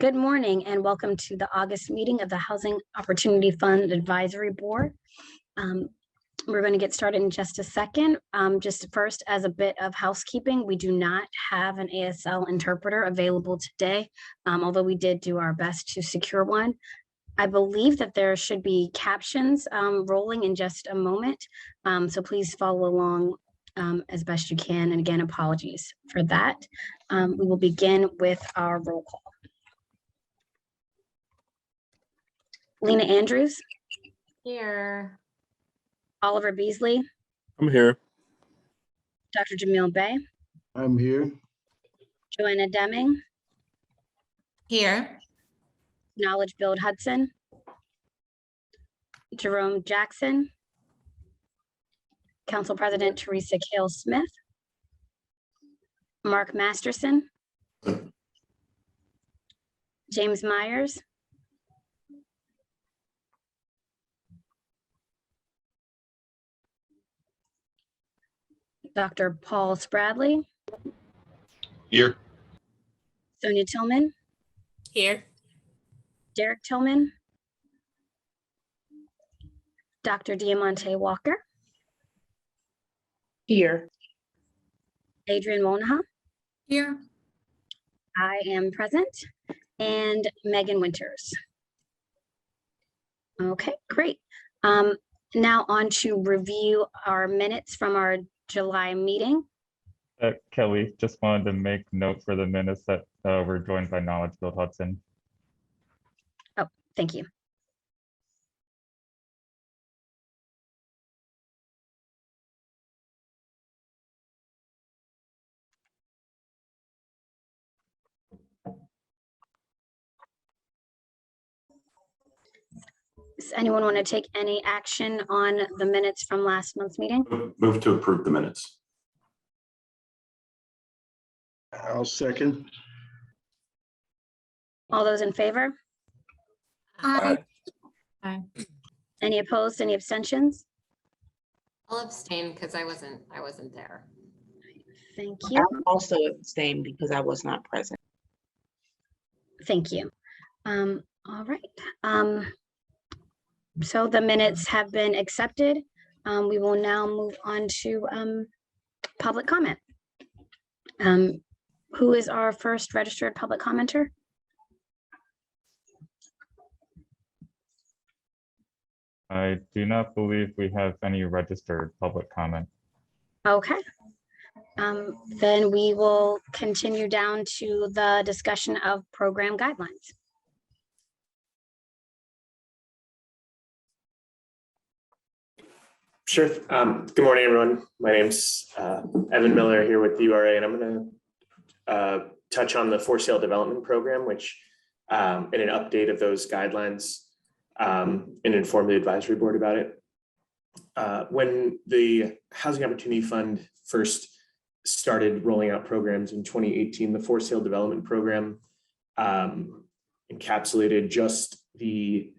Good morning and welcome to the August meeting of the Housing Opportunity Fund Advisory Board. We're going to get started in just a second. Just first, as a bit of housekeeping, we do not have an ASL interpreter available today, although we did do our best to secure one. I believe that there should be captions rolling in just a moment, so please follow along as best you can. And again, apologies for that. We will begin with our roll call. Lena Andrews. Here. Oliver Beasley. I'm here. Dr. Jamil Bey. I'm here. Joanna Deming. Here. Knowledge Build Hudson. Jerome Jackson. Council President Teresa Kale Smith. Mark Masterson. James Myers. Dr. Paul Spradley. Here. Sonia Tillman. Here. Derek Tillman. Dr. Diamante Walker. Here. Adrian Wanaha. Here. I am present. And Megan Winters. Okay, great. Now on to review our minutes from our July meeting. Kelly, just wanted to make note for the minutes that we're joined by Knowledge Build Hudson. Oh, thank you. Does anyone want to take any action on the minutes from last month's meeting? Move to approve the minutes. I'll second. All those in favor? Aye. Any opposed? Any abstentions? I'll abstain because I wasn't there. Thank I you. also abstained because I was not present. Thank you. All right. So the minutes have been accepted. We will now move on to public comment. Who is our first registered public commenter? I do not believe we have any registered public comment. Okay. Then we will continue down to the discussion of program guidelines. Sure. Good morning, everyone. My name's Evan Miller here with the URA, and I'm going to touch on the for sale development program, which in an update of those guidelines and inform the advisory board about it. When the Housing Opportunity Fund first started rolling out programs in 2018, the for sale development program encapsulated just the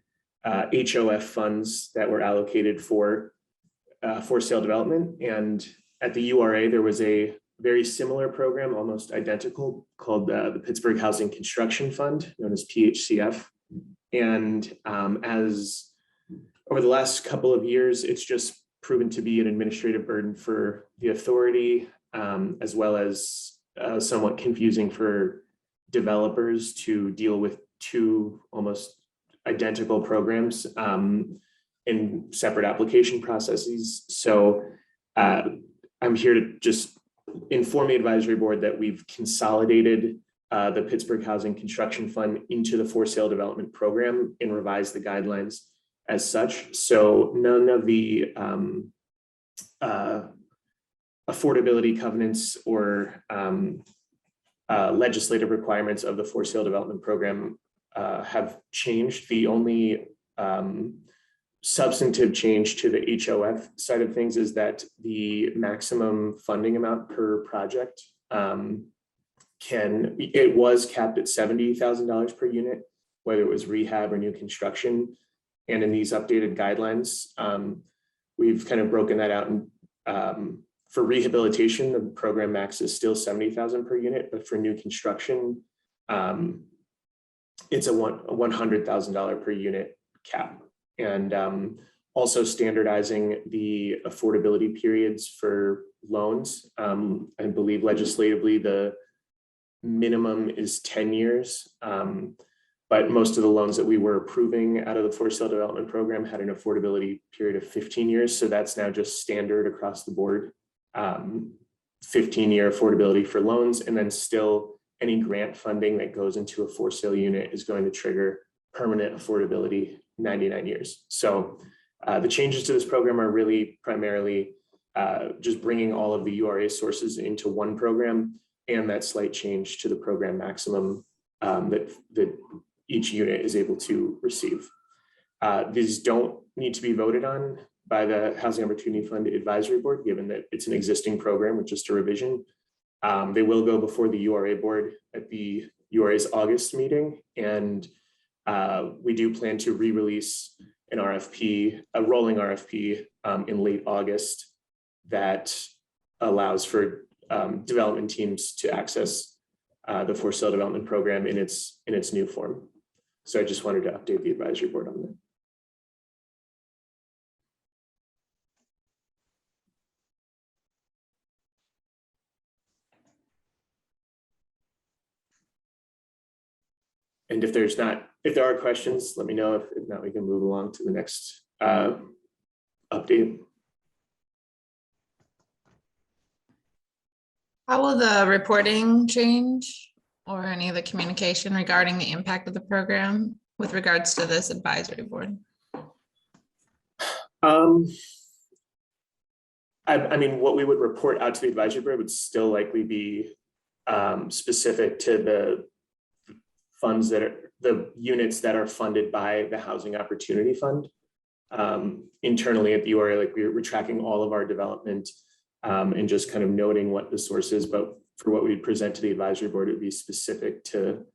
HOF funds that were allocated for sale development. And at the URA, there was a very similar program, almost identical, called the Pittsburgh Housing Construction Fund, known as PHCF. And as over the last couple of years, it's just proven to be an administrative burden for the authority, as well as somewhat confusing for developers to deal with two almost identical programs in separate application processes. So I'm here to just inform the advisory board that we've consolidated the Pittsburgh Housing Construction Fund into the for sale development program and revised the guidelines as such. So none of the affordability covenants or legislative requirements of the for sale development program have changed. The only substantive change to the HOF side of things is that the maximum funding amount per project it was capped at $70,000 per unit, whether it was rehab or new construction. And in these updated guidelines, we've kind of broken that out. And for rehabilitation, the program max is still $70,000 per unit, but for new construction, it's a $100,000 per unit cap. And also standardizing the affordability periods for loans. I believe legislatively the minimum is 10 years. But most of the loans that we were approving out of the for sale development program had an affordability period of 15 years. So that's now just standard across the board. 15-year affordability for loans, and then still any grant funding that goes into a for sale unit is going to trigger permanent affordability 99 years. So the changes to this program are really primarily just bringing all of the URA sources into one program, and that slight change to the program maximum that each unit is able to receive. These don't need to be voted on by the Housing Opportunity Fund Advisory Board, given that it's an existing program with just a revision. They will go before the URA board at the URA's August meeting, and we do plan to re-release an RFP, a rolling RFP in late August that allows for development teams to access the for sale development program in its new form. So I just wanted to update the advisory board on that. And if there are questions, let me know. If not, we can move along to the next update. How will the reporting change or any of the communication regarding the impact of the program with regards to this advisory board? I mean, what we would report out to the advisory board would still likely be specific to the funds that are the units that are funded by the Housing Opportunity Fund. Internally at the URA, like we're tracking all of our development and just kind of noting what the source is, but for what we present to the advisory board, it would be specific to,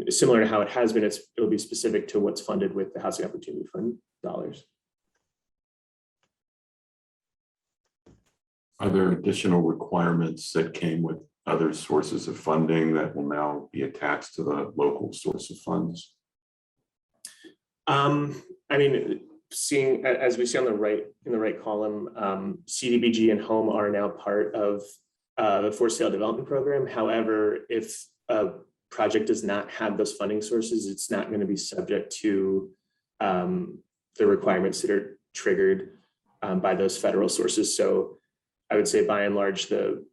similar to how it has been, it'll be specific to what's funded with the Housing Opportunity Fund dollars. Are there additional requirements that came with other sources of funding that will now be attached to the local source of funds? I mean, seeing as we see on the right, in the right column, CDBG and Home are now part of the for sale development program. However, if a project does not have those funding sources, it's not going to be subject to the requirements that are triggered by those federal sources. So I would say by and large, the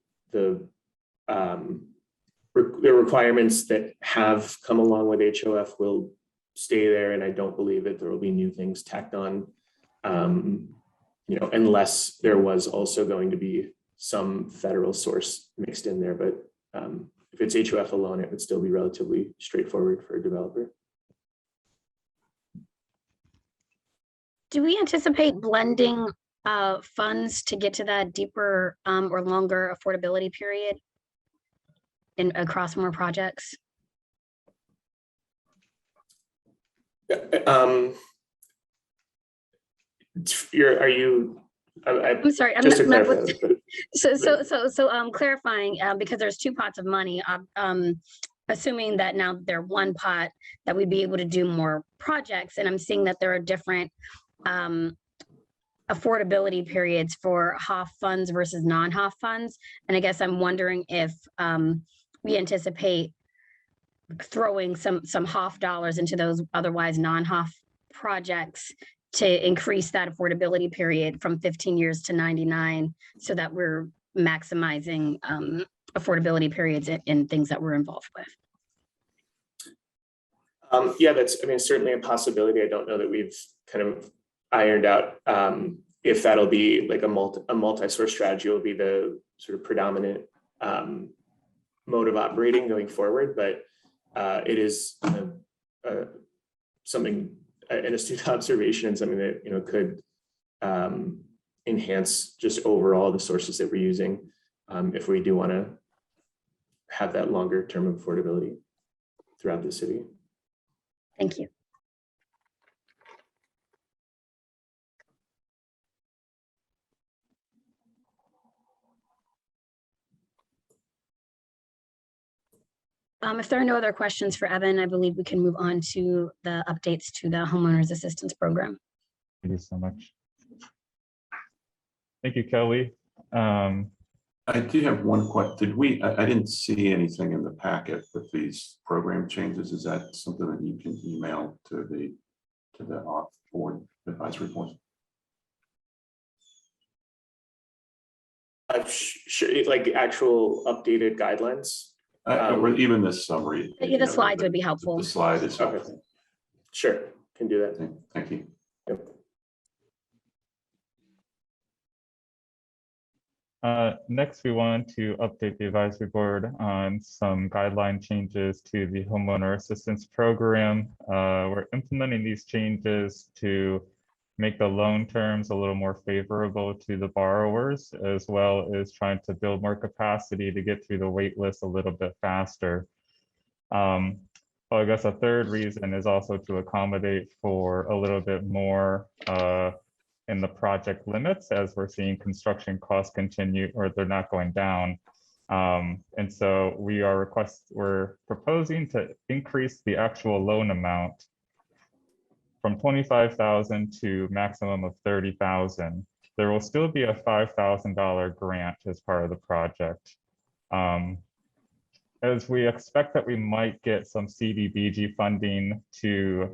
requirements that have come along with HOF will stay there, and I don't believe that there will be new things tacked on, unless there was also going to be some federal source mixed in there. But if it's HOF alone, it would still be relatively straightforward for a developer. Do we anticipate blending funds to get to that deeper or longer affordability period across more projects? I'm sorry, I'm just not, to clarify. so clarifying, because there's two pots of money, assuming that now they're one pot, that we'd be able to do more projects. And I'm seeing that there are different affordability periods for HOF funds versus non-HOF funds. And I guess I'm wondering if we anticipate throwing some HOF dollars into those otherwise non-HOF projects to increase that affordability period from 15 years to 99, so that we're maximizing affordability periods in things that we're involved with. Yeah, that's, I mean, certainly a possibility. I don't know that we've kind of ironed out if that'll be like a multi-source strategy will be the sort of predominant mode of operating going forward, but it is something, an astute observation, and something that could enhance just overall the sources that we're using if we do want to have that longer term affordability throughout the city. Thank you. If there are no other questions for Evan, I believe we can move on to the updates to the homeowners assistance program. Thank you so much. Thank you, Kelly. I do have one question. I didn't see anything in the packet with these program changes. Is that something that you can email to the board advisory board? Sure, like actual updated guidelines. Or even this summary. Yeah, the slides would be helpful. The slide is Okay. helpful. Sure, can do that. Thank you. Yep. Next, we want to update the advisory board on some guideline changes to the homeowner assistance program. We're implementing these changes to make the loan terms a little more favorable to the borrowers, as well as trying to build more capacity to get through the wait list a little bit faster. Well, I guess a third reason is also to accommodate for a little bit more in the project limits, as we're seeing construction costs continue, or they're not going down. And so we're proposing to increase the actual loan amount from 25,000 to maximum of 30,000. There will still be a $5,000 grant as part of the project. As we expect that we might get some CDBG funding to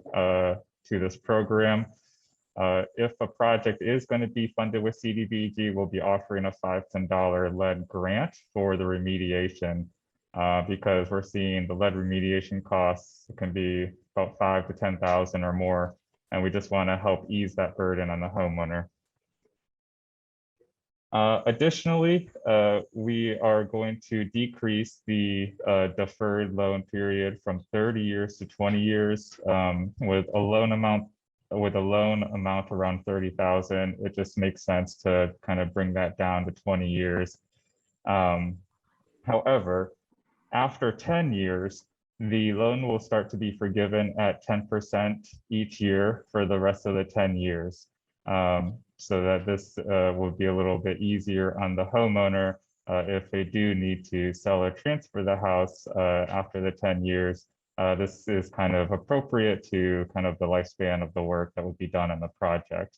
this program. If a project is going to be funded with CDBG, we'll be offering a $5 to $10 lead grant for the remediation, because we're seeing the lead remediation costs can be about $5,000 to $10,000 or more, and we just want to help ease that burden on the homeowner. Additionally, we are going to decrease the deferred loan period from 30 years to 20 years with a loan amount around 30,000. It just makes sense to kind of bring that down to 20 years. However, after 10 years, the loan will start to be forgiven at 10% each year for the rest of the 10 years. So that this will be a little bit easier on the homeowner if they do need to sell or transfer the house after the 10 years. This is kind of appropriate to kind of the lifespan of the work that would be done on the project.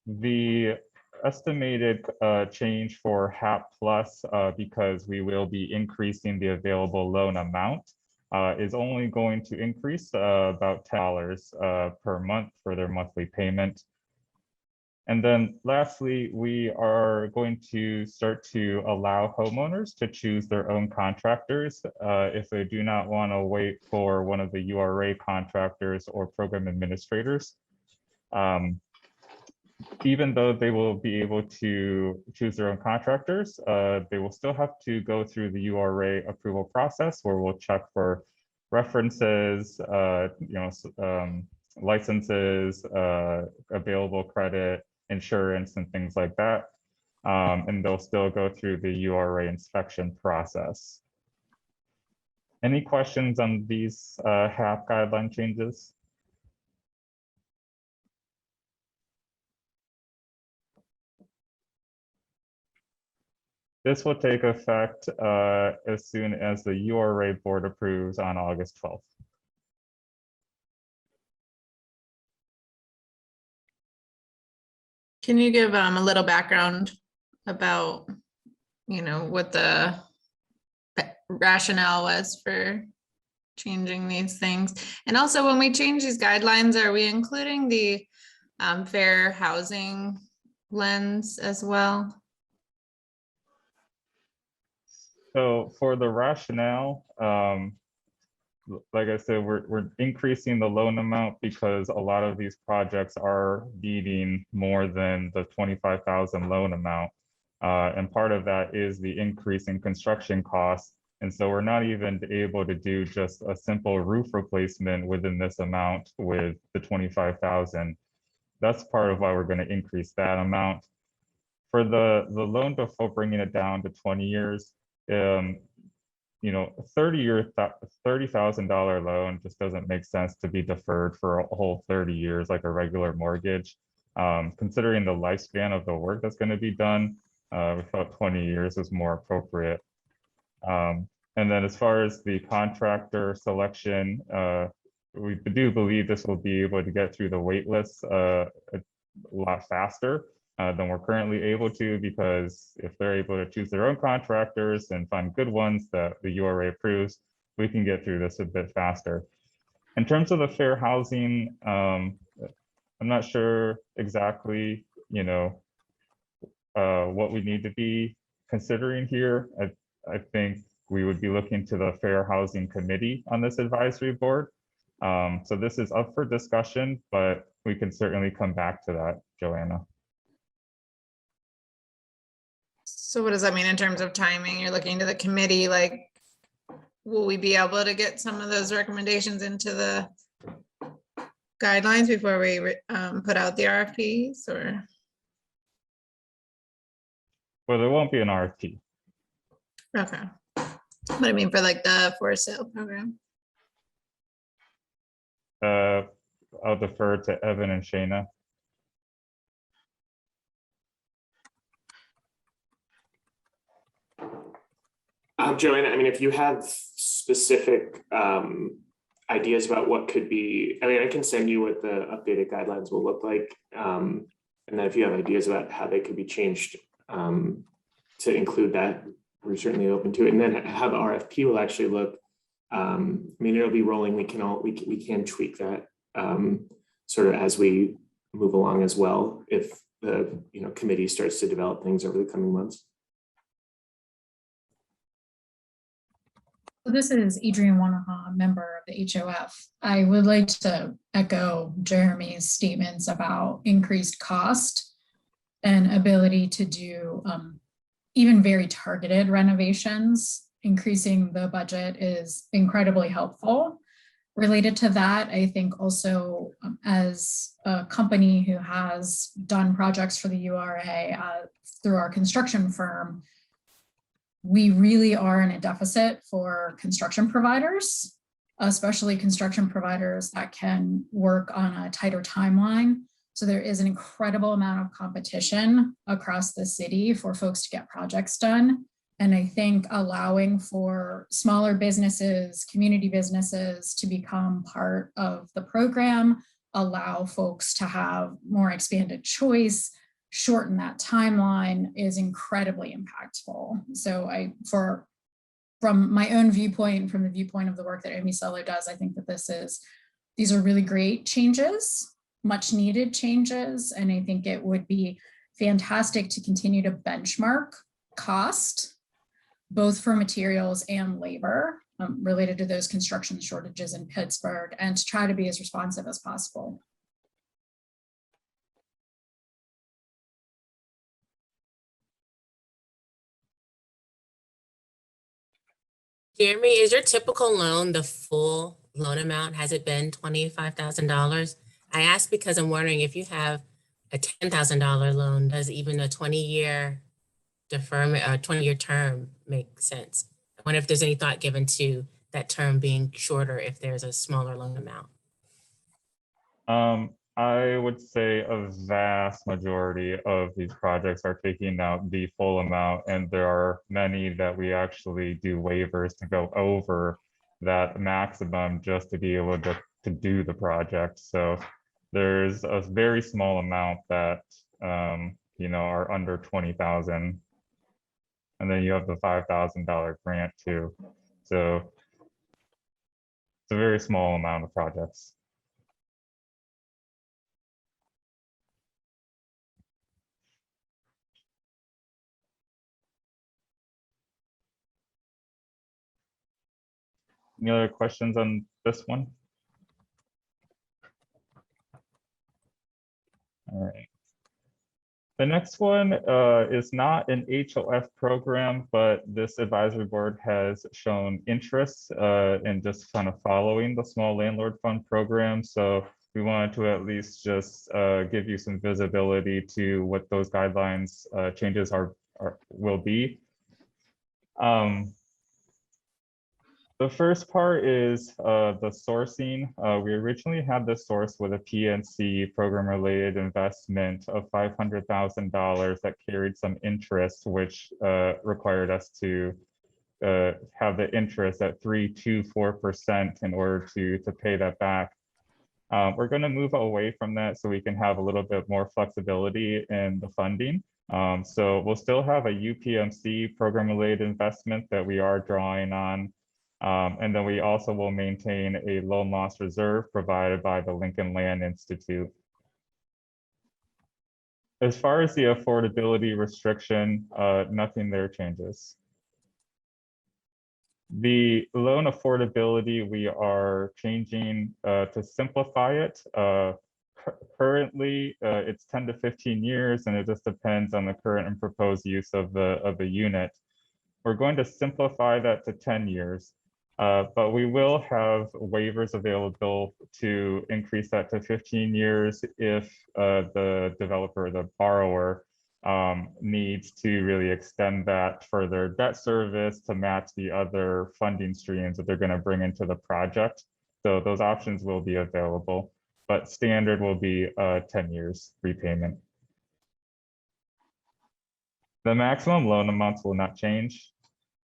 The estimated change for HAP Plus, because we will be increasing the available loan amount, is only going to increase about $10 per month for their monthly payment. And then lastly, we are going to start to allow homeowners to choose their own contractors if they do not want to wait for one of the URA contractors or program administrators. Even though they will be able to choose their own contractors, they will still have to go through the URA approval process, where we'll check for references, licenses, available credit, insurance, and things like that. And they'll still go through the URA inspection process. Any questions on these HAP guideline changes? This will take effect as soon as the URA board approves on August 12th. Can you give a little background about, what the rationale was for changing these things? And also, when we change these guidelines, are we including the fair housing lens as well? So for the rationale, like I said, we're increasing the loan amount because a lot of these projects are needing more than the 25,000 loan amount. And part of that is the increase in construction costs. And so we're not even able to do just a simple roof replacement within this amount with the 25,000. That's part of why we're going to increase that amount. For the loan before bringing it down to 20 years, $30,000 loan just doesn't make sense to be deferred for a whole 30 years like a regular mortgage. Considering the lifespan of the work that's going to be done, We felt 20 years was more appropriate. And then as far as the contractor selection, we do believe this will be able to get through the wait list a lot faster than we're currently able to, because if they're able to choose their own contractors and find good ones that the URA approves, we can get through this a bit faster. In terms of the fair housing, I'm not sure exactly, what we need to be considering here. I think we would be looking to the Fair Housing Committee on this advisory board. So this is up for discussion, but we can certainly come back to that, Joanna. So what does that mean in terms of timing? You're looking to the committee, like, will we be able to get some of those recommendations into the guidelines before we put out the RFPs, or? Well, there won't be an RFP. Okay. But I mean, for like the for sale program. I'll defer to Evan and Shayna. Joanna, I mean, if you have specific ideas about what could be, I mean, I can send you what the updated guidelines will look like. And then if you have ideas about how they could be changed to include that, we're certainly open to it. And then how the RFP will actually look. I mean, it'll be rolling. We can tweak that sort of as we move along as well, if the committee starts to develop things over the coming months. This is Adrian Wanaha, member of the HOF. I would like to echo Jeremy's statements about increased cost and ability to do even very targeted renovations. Increasing the budget is incredibly helpful. Related to that, I think also as a company who has done projects for the URA through our construction firm, we really are in a deficit for construction providers, especially construction providers that can work on a tighter timeline. So there is an incredible amount of competition across the city for folks to get projects done. And I think allowing for smaller businesses, community businesses to become part of the program, allow folks to have more expanded choice, shorten that timeline is incredibly impactful. So from my own viewpoint, from the viewpoint of the work that Amy Seller does, I think that these are really great changes, much needed changes. And I think it would be fantastic to continue to benchmark cost, both for materials and labor related to those construction shortages in Pittsburgh, and to try to be as responsive as possible. Jeremy, is your typical loan the full loan amount? Has it been $25,000? I ask because I'm wondering if you have a $10,000 loan, does even a 20-year deferment or 20-year term make sense? I wonder if there's any thought given to that term being shorter if there's a smaller loan amount. I would say a vast majority of these projects are taking out the full amount, and there are many that we actually do waivers to go over that maximum just to be able to do the project. So there's a very small amount that are under 20,000, and then you have the $5,000 grant too. So it's a very small amount of projects. Any other questions on this one? All right. The next one is not an HOF program, but this advisory board has shown interest in just kind of following the small landlord fund program. So we wanted to at least just give you some visibility to what those guidelines changes will be. The first part is the sourcing. We originally had this source with a PNC program-related investment of $500,000 that carried some interest, which required us to have the interest at 3.24% in order to pay that back. We're going to move away from that so we can have a little bit more flexibility in the funding. So we'll still have a UPMC program-related investment that we are drawing on. And then we also will maintain a loan loss reserve provided by the Lincoln Land Institute. As far as the affordability restriction, nothing there changes. The loan affordability, we are changing to simplify it. Currently, it's 10 to 15 years, and it just depends on the current and proposed use of the unit. We're going to simplify that to 10 years. But we will have waivers available to increase that to 15 years if the developer, the borrower, needs to really extend that for their debt service to match the other funding streams that they're going to bring into the project. So those options will be available, but standard will be 10 years repayment. The maximum loan amounts will not change.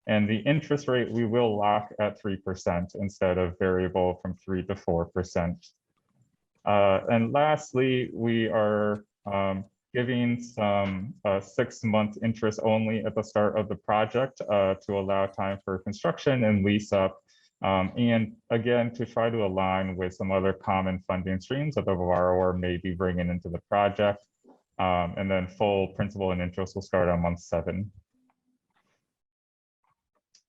And the interest rate, we will lock at 3% instead of variable from 3 to 4%. And lastly, we are giving some 6-month interest only at the start of the project to allow time for construction and lease up. And again, to try to align with some other common funding streams that the borrower may be bringing into the project. And then full principal and interest will start on month 7.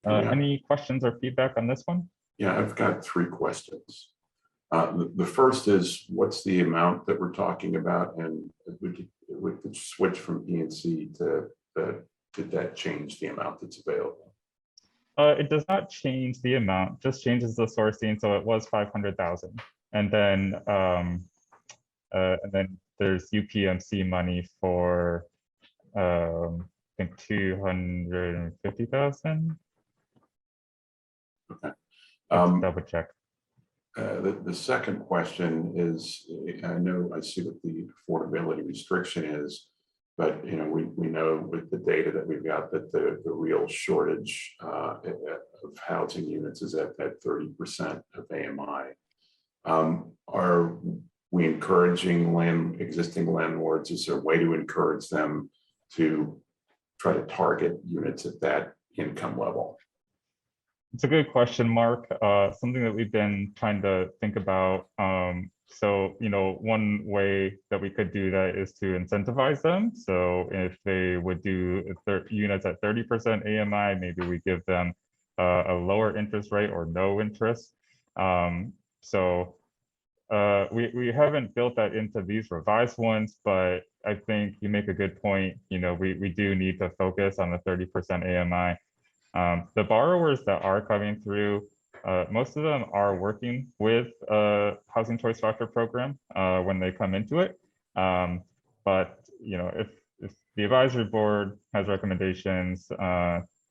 Any questions or feedback on this one? Yeah, I've got 3 questions. The first is, what's the amount that we're talking about? And would the switch from PNC to did that change the amount that's available? It does not change the amount, just changes the sourcing. So it was 500,000. And then there's UPMC money for I think 250,000. Okay. Double check. The second question is, I know I see what the affordability restriction is, but we know with the data that we've got that the real shortage of housing units is at that 30% of AMI. Are we encouraging existing landlords? Is there a way to encourage them to try to target units at that income level? It's a good question, Mark. Something that we've been trying to think about. So, one way that we could do that is to incentivize them. So if they would do units at 30% AMI, maybe we give them a lower interest rate or no interest. We haven't built that into these revised ones, but I think you make a good point. We do need to focus on the 30% AMI. The borrowers that are coming through, most of them are working with Housing Choice Voucher program when they come into it. But if the advisory board has recommendations,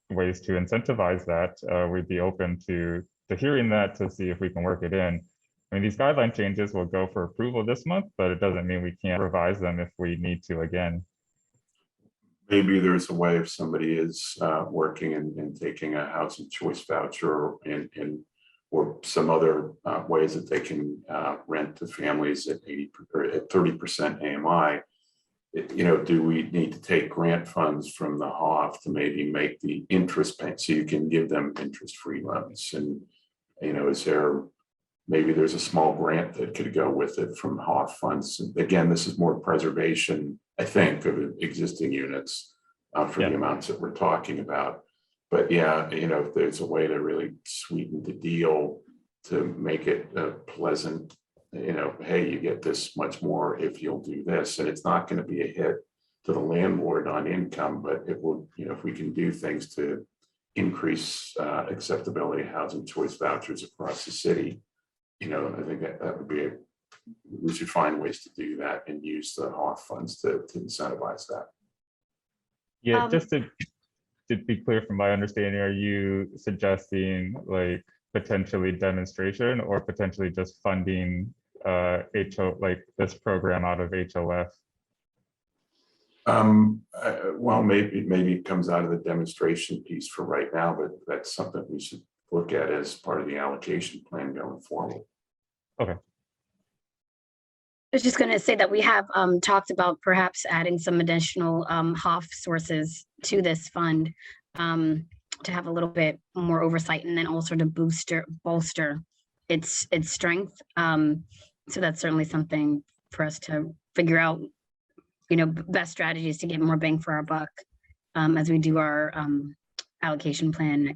ways to incentivize that, we'd be open to hearing that to see if we can work it in. I mean, these guideline changes will go for approval this month, but it doesn't mean we can't revise them if we need to again. Maybe there's a way if somebody is working and taking a housing choice voucher or some other ways that they can rent to families at 30% AMI. Do we need to take grant funds from the HOF to maybe make the interest payment so you can give them interest-free loans? And is there maybe there's a small grant that could go with it from HOF funds? And again, this is more preservation, I think, of existing units for the amounts that we're talking about. But yeah, if there's a way to really sweeten the deal to make it pleasant, hey, you get this much more if you'll do this, and it's not going to be a hit to the landlord on income, but it will, if we can do things to increase acceptability of housing choice vouchers across the city, I think that would be we should find ways to do that and use the HOF funds to incentivize that. Yeah, just to be clear from my understanding, are you suggesting like potentially demonstration or potentially just funding like this program out of HOF? Well, maybe it comes out of the demonstration piece for right now, but that's something we should look at as part of the allocation plan going forward. Okay. I was just going to say that we have talked about perhaps adding some additional HOF sources to this fund to have a little bit more oversight, and then also to bolster its strength. So that's certainly something for us to figure out, best strategies to get more bang for our buck as we do our allocation plan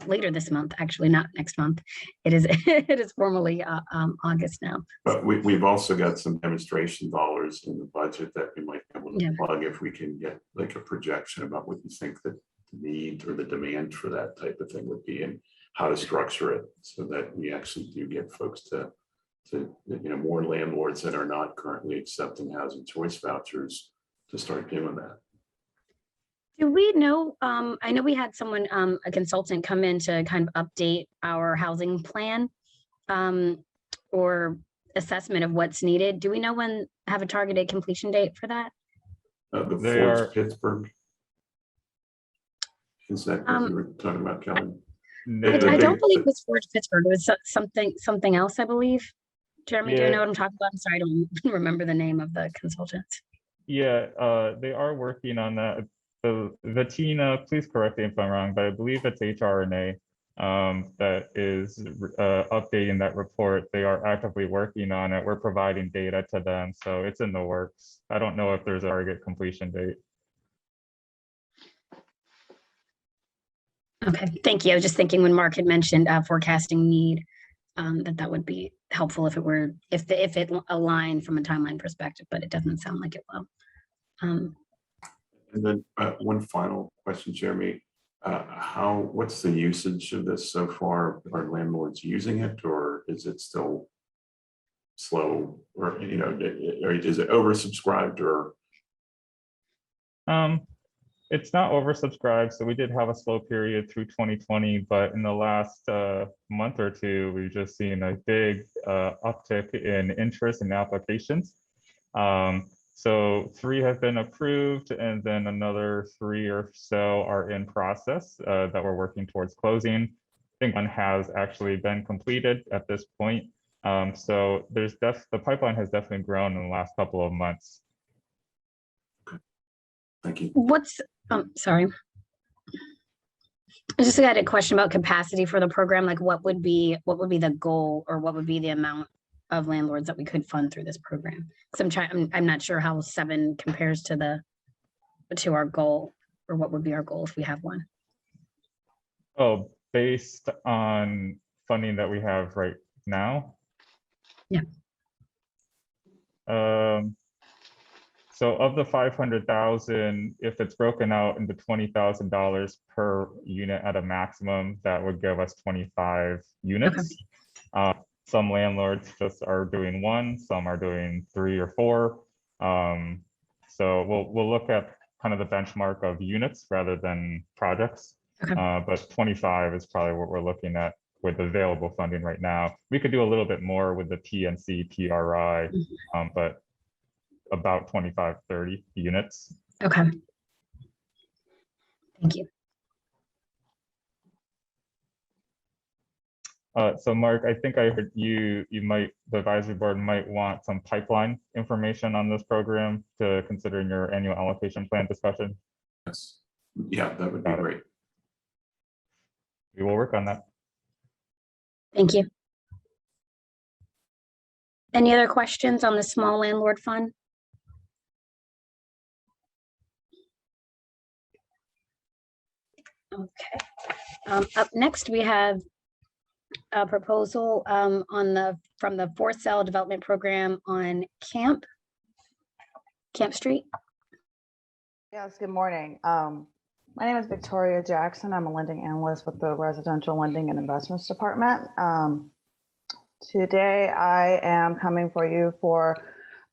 later this month, actually, not next month. It is it is formally August now. But we've also got some demonstration dollars in the budget that we might be able to plug if we can get like a projection about what you think that the need or the demand for that type of thing would be, and how to structure it so that we actually do get folks to more landlords that are not currently accepting housing choice vouchers to start doing that. Do we know, I know we had someone, a consultant come in to kind of update our housing plan or assessment of what's needed. Do we know have a targeted completion date for that? The They Ford's are- Pittsburgh. Is that what you were talking about, Kelly? I don't believe it was Ford Pittsburgh. It was something else, I believe. Jeremy, do you know Yeah. what I'm talking about? I'm sorry, I don't remember the name of the consultant. Yeah, they are working on that. The Tina, please correct me if I'm wrong, but I believe it's HRNA that is updating that report. They are actively working on it. We're providing data to them, so it's in the works. I don't know if there's a target completion date. Okay, thank you. I was just thinking when Mark had mentioned forecasting need, that would be helpful if it aligned from a timeline perspective, but it doesn't sound like it will. And then one final question, Jeremy. What's the usage of this so far? Are landlords using it, or is it still slow, or is it oversubscribed, or? It's not oversubscribed, so we did have a slow period through 2020, but in the last month or two, we've just seen a big uptick in interest in applications. So 3 have been approved, and then another 3 or so are in process that we're working towards closing. I think 1 has actually been completed at this point. So the pipeline has definitely grown in the last couple of months. Thank you. Sorry. I just got a question about capacity for the program. Like what would be the goal, or what would be the amount of landlords that we could fund through this program? Because I'm not sure how 7 compares to our goal, or what would be our goal if we have one. Oh, based on funding that we have right now? Yeah. So of the 500,000, if it's broken out into $20,000 per unit at a maximum, that would give us 25 units. Okay. Some landlords just are doing 1, some are doing 3 or 4. So we'll look at kind of the benchmark of units rather than projects. Okay. But 25 is probably what we're looking at with available funding right now. We could do a little bit more with the PNC, PRI, but about 25, 30 units. Okay. Thank you. So Mark, I think I heard the advisory board might want some pipeline information on this program to consider in your annual allocation plan discussion. Yes. Yeah, that would be great. We will work on that. Thank you. Any other questions on the small landlord fund? Okay. Up next, we have a proposal from the for sale development program on Camp Street. Yes, good morning. My name is Victoria Jackson. I'm a lending analyst with the Residential Lending and Investments Department. Today, I am coming for you for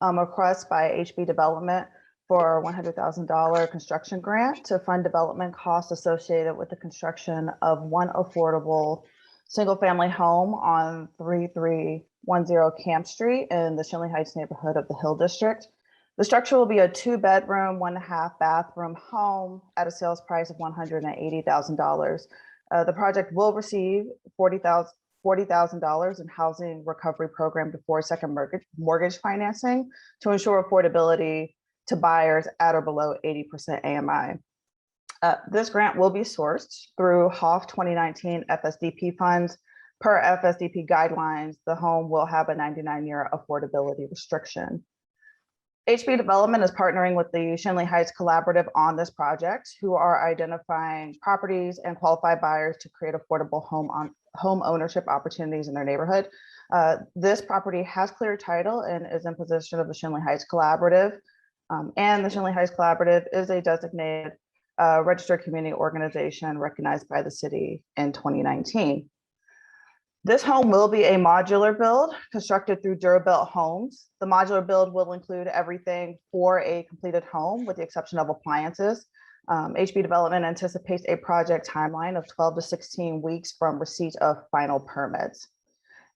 a request by HB Development for a $100,000 construction grant to fund development costs associated with the construction of 1 affordable single-family home on 3310 Camp Street in the Shenley Heights neighborhood of the Hill District. The structure will be a 2-bedroom, 1.5 bathroom home at a sales price of $180,000. The project will receive $40,000 in Housing Recovery Program before second mortgage financing to ensure affordability to buyers at or below 80% AMI. This grant will be sourced through HOF 2019 FSDP funds. Per FSDP guidelines, the home will have a 99-year affordability restriction. HB Development is partnering with the Shenley Heights Collaborative on this project, who are identifying properties and qualified buyers to create affordable home ownership opportunities in their neighborhood. This property has clear title and is in possession of the Shenley Heights Collaborative. And the Shenley Heights Collaborative is a designated registered community organization recognized by the city in 2019. This home will be a modular build constructed through Durabuilt Homes. The modular build will include everything for a completed home with the exception of appliances. HB Development anticipates a project timeline of 12 to 16 weeks from receipt of final permits.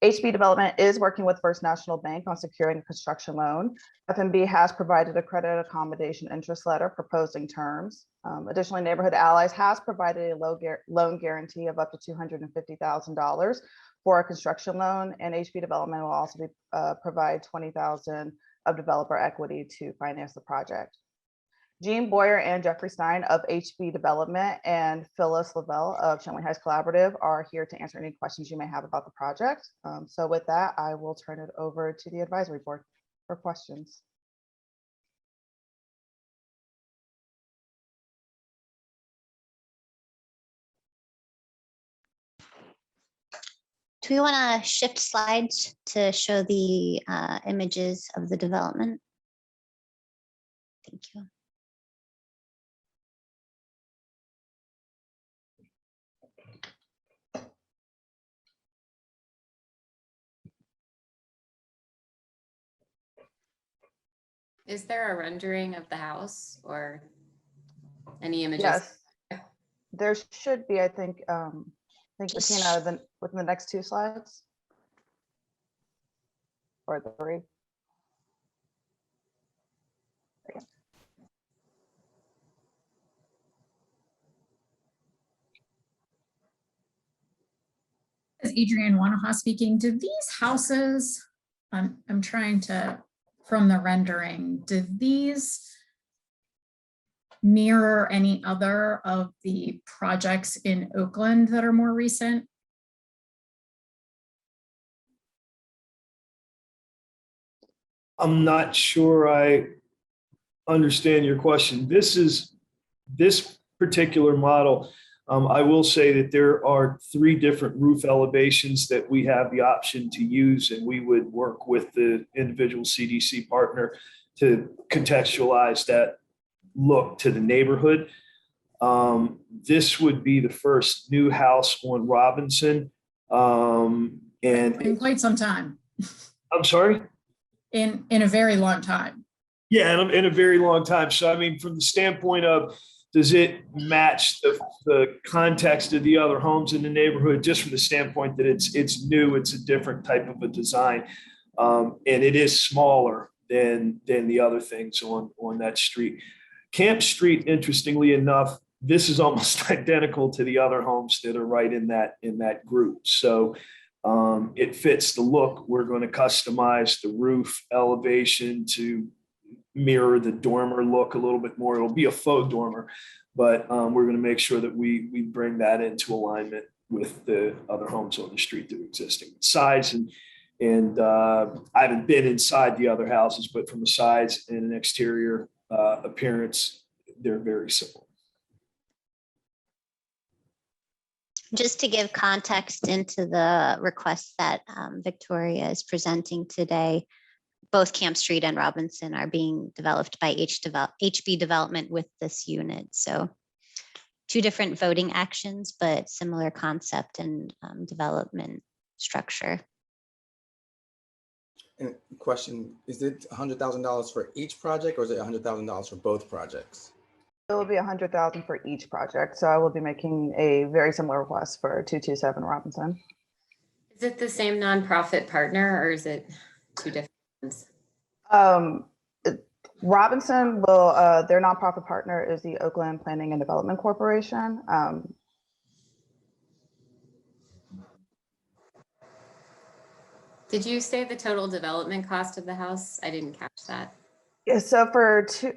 HB Development is working with First National Bank on securing a construction loan. FNB has provided a credit accommodation interest letter proposing terms. Additionally, Neighborhood Allies has provided a loan guarantee of up to $250,000 for a construction loan, and HB Development will also provide $20,000 of developer equity to finance the project. Jean Boyer and Jeffrey Stein of HB Development and Phyllis Lavelle of Shenley Heights Collaborative are here to answer any questions you may have about the project. So with that, I will turn it over to the advisory board for questions. Do we want to shift slides to show the images of the development? Thank you. Is there a rendering of the house or any images? Yes, there should be, I think Bettina, within the next 2 slides or 3. Is Adrian Wanaha speaking? Do these houses, I'm trying to, from the rendering, do these mirror any other of the projects in Oakland that are more recent? I'm not sure I understand your question. This particular model, I will say that there are 3 different roof elevations that we have the option to use, and we would work with the individual CDC partner to contextualize that look to the neighborhood. This would be the first new house on Robinson. And in quite some time. I'm sorry? In a very long time. Yeah, in a very long time. So, I mean, from the standpoint of, does it match the context of the other homes in the neighborhood, just from the standpoint that it's new, it's a different type of a design. And it is smaller than the other things on that street. Camp Street, interestingly enough, this is almost identical to the other homes that are right in that group. So it fits the look. We're going to customize the roof elevation to mirror the dormer look a little bit more. It'll be a faux dormer, but we're going to make sure that we bring that into alignment with the other homes on the street that are existing. Size and I haven't been inside the other houses, but from a size and an exterior appearance, they're very similar. Just to give context into the request that Victoria is presenting today, both Camp Street and Robinson are being developed by HB Development with this unit. So 2 different voting actions, but similar concept and development structure. And question, is it $100,000 for each project or is it $100,000 for both projects? It will be $100,000 for each project. So I will be making a very similar request for 227 Robinson. Is it the same nonprofit partner or is it two different ones? Robinson will, their nonprofit partner is the Oakland Planning and Development Corporation. Did you say the total development cost of the house? I didn't catch that. Yeah, so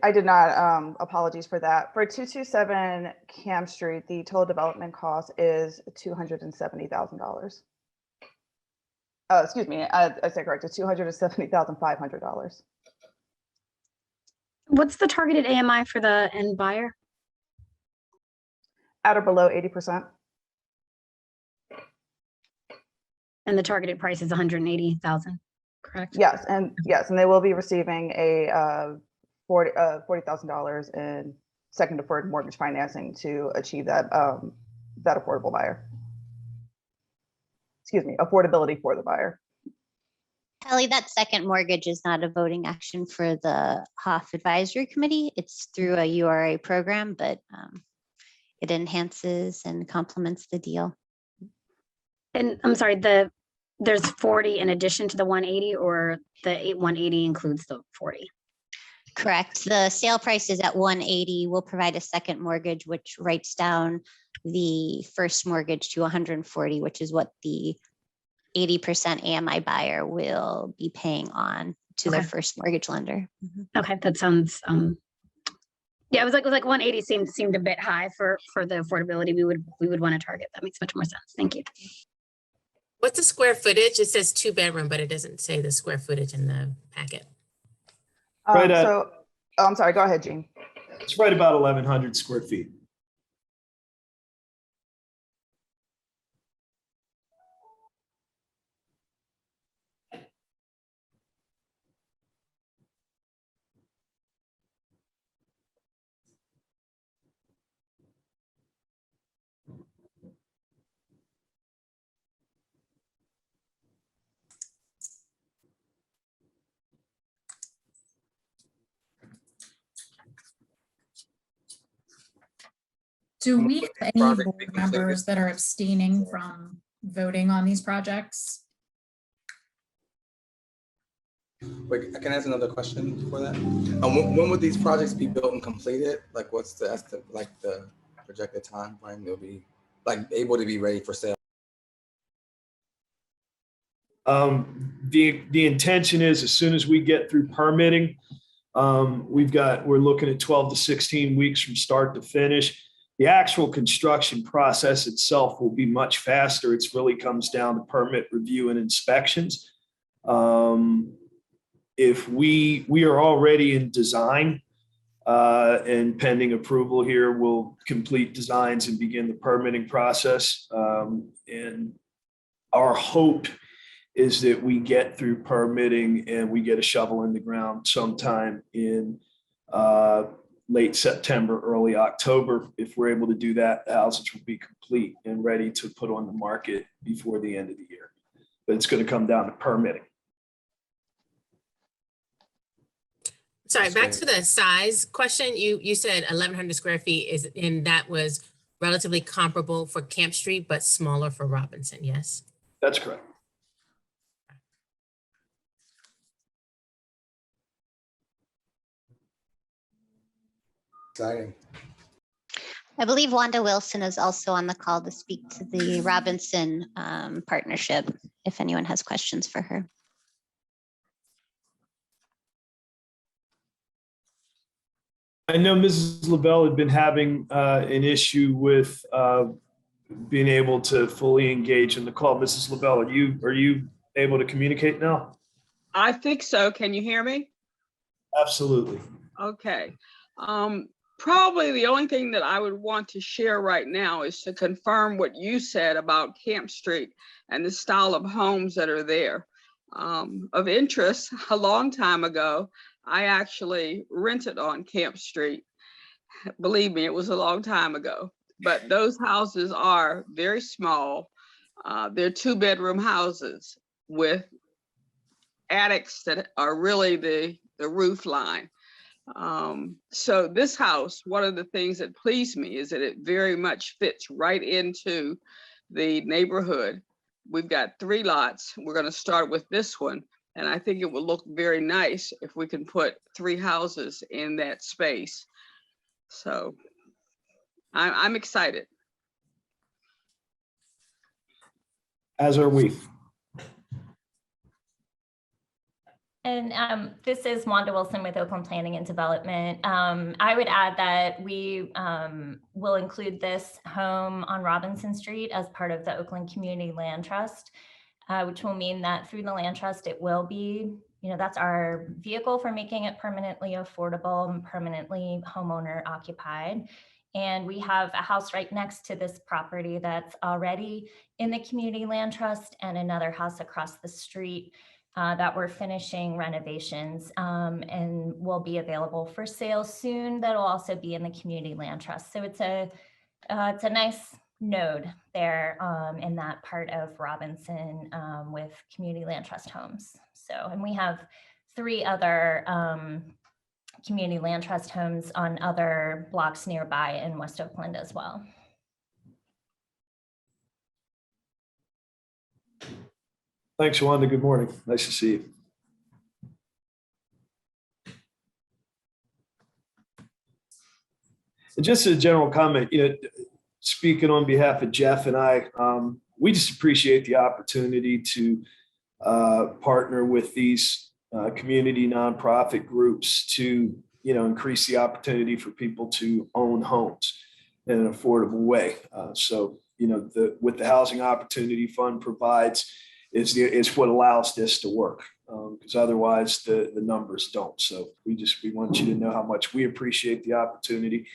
I did not, apologies for that. For 227 Camp Street, the total development cost is $270,000. Excuse me, I said correct, it's $270,500. What's the targeted AMI for the end buyer? At or below 80%. And the targeted price is 180,000, correct? Yes, and they will be receiving a $40,000 in second deferred mortgage financing to achieve that that affordable buyer. Excuse me, affordability for the buyer. Kelly, that second mortgage is not a voting action for the HOF Advisory Committee. It's through a URA program, but it enhances and complements the deal. And I'm sorry, there's 40 in addition to the 180, or the 180 includes the 40? Correct. The sale price is at 180. We'll provide a second mortgage, which writes down the first mortgage to 140, which is what the 80% AMI buyer will be paying on to their first mortgage lender. Okay, that sounds, yeah, it was like 180 seemed a bit high for the affordability we would want to target. That makes much more sense. Thank you. What's the square footage? It says 2-bedroom, but it doesn't say the square footage in the packet. I'm sorry, go ahead, Gene. It's right about 1,100 square feet. Do we have any board members that are abstaining from voting on these projects? Wait, can I ask another question for that? When would these projects be built and completed? Like, what's the estimate, like the projected time frame they'll be like able to be ready for sale? The intention is as soon as we get through permitting, we're looking at 12 to 16 weeks from start to finish. The actual construction process itself will be much faster. It really comes down to permit review and inspections. If we are already in design and pending approval here, we'll complete designs and begin the permitting process. And our hope is that we get through permitting and we get a shovel in the ground sometime in late September, early October. If we're able to do that, the houses will be complete and ready to put on the market before the end of the year. But it's going to come down to permitting. Sorry, back to the size question. You said 1,100 square feet and that was relatively comparable for Camp Street, but smaller for Robinson, yes? That's correct. Exciting. I believe Wanda Wilson is also on the call to speak to the Robinson partnership, if anyone has questions for her. I know Mrs. LaBelle had been having an issue with being able to fully engage in the call. Mrs. LaBelle, are you able to communicate now? I think so. Can you hear me? Absolutely. Okay. Probably the only thing that I would want to share right now is to confirm what you said about Camp Street and the style of homes that are there. Of interest, a long time ago, I actually rented on Camp Street. Believe me, it was a long time ago, but those houses are very small. They're 2-bedroom houses with attics that are really the roof line. So this house, one of the things that pleased me is that it very much fits right into the neighborhood. we've got 3 lots. We're going to start with this one. And I think it will look very nice if we can put 3 houses in that space. So I'm excited. As are we. And this is Wanda Wilson with Oakland Planning and Development. I would add that we will include this home on Robinson Street as part of the Oakland Community Land Trust, which will mean that through the land trust, it will be, that's our vehicle for making it permanently affordable and permanently homeowner occupied. And we have a house right next to this property that's already in the community land trust and another house across the street that we're finishing renovations and will be available for sale soon. That'll also be in the community land trust. So it's a nice node there in that part of Robinson with community land trust homes. So, and we have 3 other community land trust homes on other blocks nearby in West Oakland as well. Thanks, Wanda. Good morning. Nice to see you. And just as a general comment, speaking on behalf of Jeff and I, we just appreciate the opportunity to partner with these community nonprofit groups to, increase the opportunity for people to own homes in an affordable way. So, what the Housing Opportunity Fund provides is what allows this to work, because otherwise the numbers don't. So we want you to know how much we appreciate the opportunity,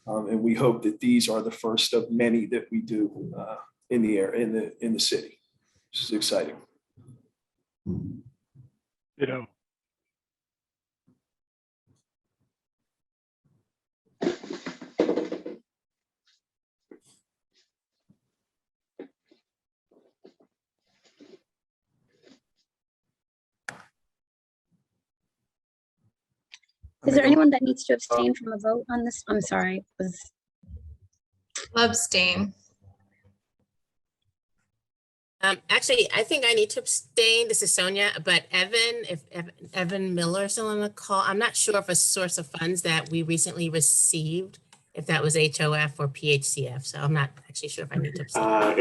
and we hope that these are the first of many that we do in the city. This is exciting. Is there anyone that needs to abstain from a vote on this? I'm sorry. Abstain. Actually, I think I need to abstain. This is Sonia, but Evan Miller is still on the call. I'm not sure if a source of funds that we recently received, if that was HOF or PHCF. So I'm not actually sure if I need to abstain.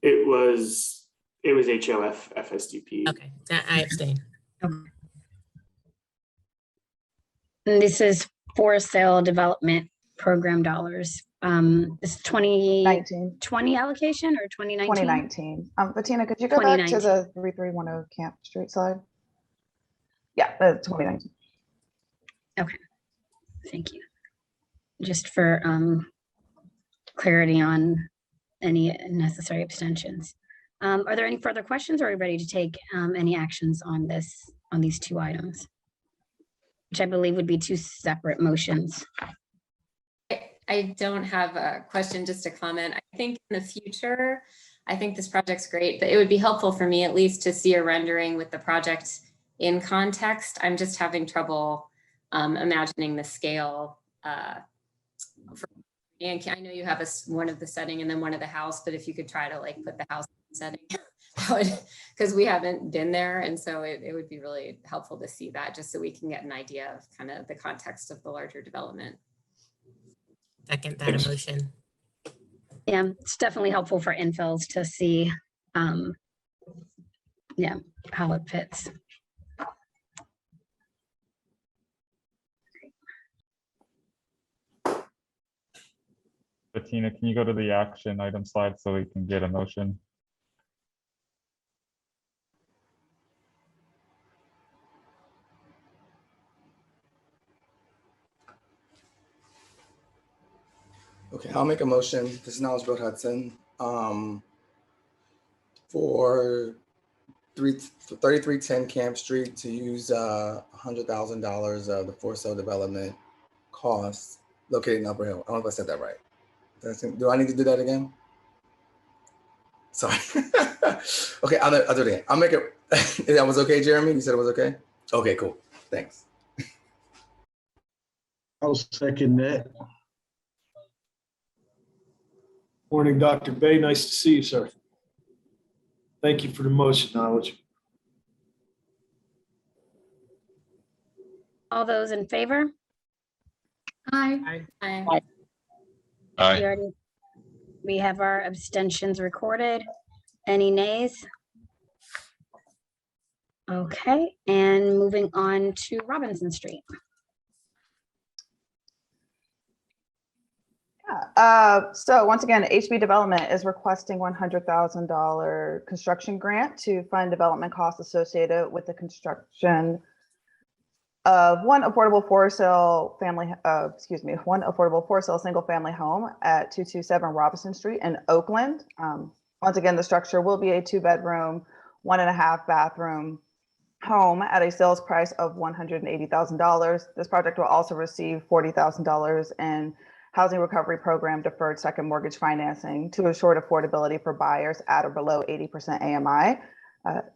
It was HOF FSDP. Okay, I abstain. And this is for sale development program dollars. It's 2020 allocation or 2019? 2019. Bettina, could you go back to the 3310 Camp Street slide? Yeah, 2019. Okay, thank you. Just for clarity on any necessary abstentions. Are there any further questions, or are we ready to take any actions on these 2 items? Which I believe would be 2 separate motions. I don't have a question, just a comment. I think in the future, I think this project's great, but it would be helpful for me at least to see a rendering with the project in context. I'm just having trouble imagining the scale. And I know you have one of the setting and then one of the house, but if you could try to put the house setting, because we haven't been there. And so it would be really helpful to see that, just so we can get an idea of kind of the context of the larger development. Second that emotion. Yeah, it's definitely helpful for infills to see how it fits. Bettina, can you go to the action item slide so we can get a motion? Okay, I'll make a motion. This is Knowledge Road Hudson for 3310 Camp Street to use $100,000 of the for sale development costs located in Upper Hill. I don't know if I said that right. Do I need to do that again? Sorry. Okay, I'll do it again. I'll make it. That was okay, Jeremy? You said it was okay? Okay, cool. Thanks. I'll second that. Morning, Dr. Bay. Nice to see you, sir. Thank you for the motion, knowledge. All those in favor? Aye. Aye. We have our abstentions recorded. Any nays? Okay, and moving on to Robinson Street. So once again, HB Development is requesting $100,000 construction grant to fund development costs associated with the construction of one affordable for sale single family home at 227 Robinson Street in Oakland. Once again, the structure will be a 2-bedroom, 1.5 bathroom home at a sales price of $180,000. This project will also receive $40,000 in Housing Recovery Program deferred second mortgage financing to assure affordability for buyers at or below 80% AMI.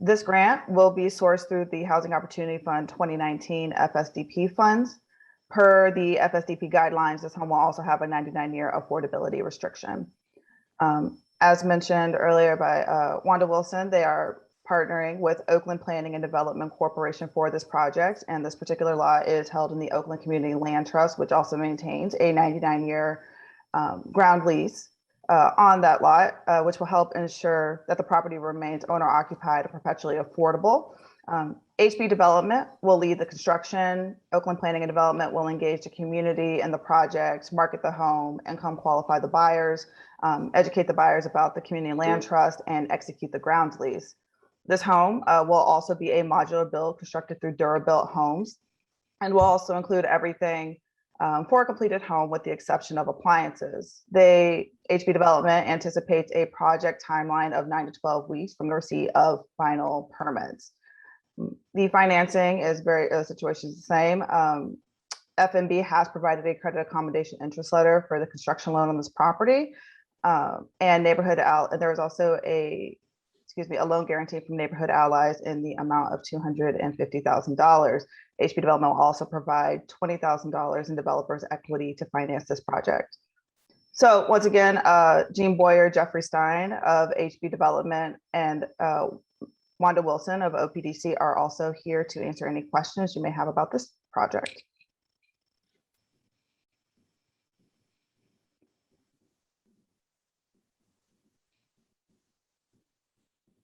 This grant will be sourced through the Housing Opportunity Fund 2019 FSDP funds. Per the FSDP guidelines, this home will also have a 99-year affordability restriction. As mentioned earlier by Wanda Wilson, they are partnering with Oakland Planning and Development Corporation for this project. And this particular lot is held in the Oakland Community Land Trust, which also maintains a 99-year ground lease on that lot, which will help ensure that the property remains owner occupied and perpetually affordable. HB Development will lead the construction. Oakland Planning and Development will engage the community in the project, market the home, income qualify the buyers, educate the buyers about the community land trust, and execute the ground lease. This home will also be a modular build constructed through Durabuilt Homes and will also include everything for a completed home with the exception of appliances. HB Development anticipates a project timeline of 9 to 12 weeks from the receipt of final permits. The financing is situation is the same. FNB has provided a credit accommodation interest letter for the construction loan on this property, and there is also a loan guarantee from Neighborhood Allies in the amount of $250,000. HB Development will also provide $20,000 in developers' equity to finance this project. So once again, Jean Boyer, Jeffrey Stein of HB Development, and Wanda Wilson of OPDC are also here to answer any questions you may have about this project.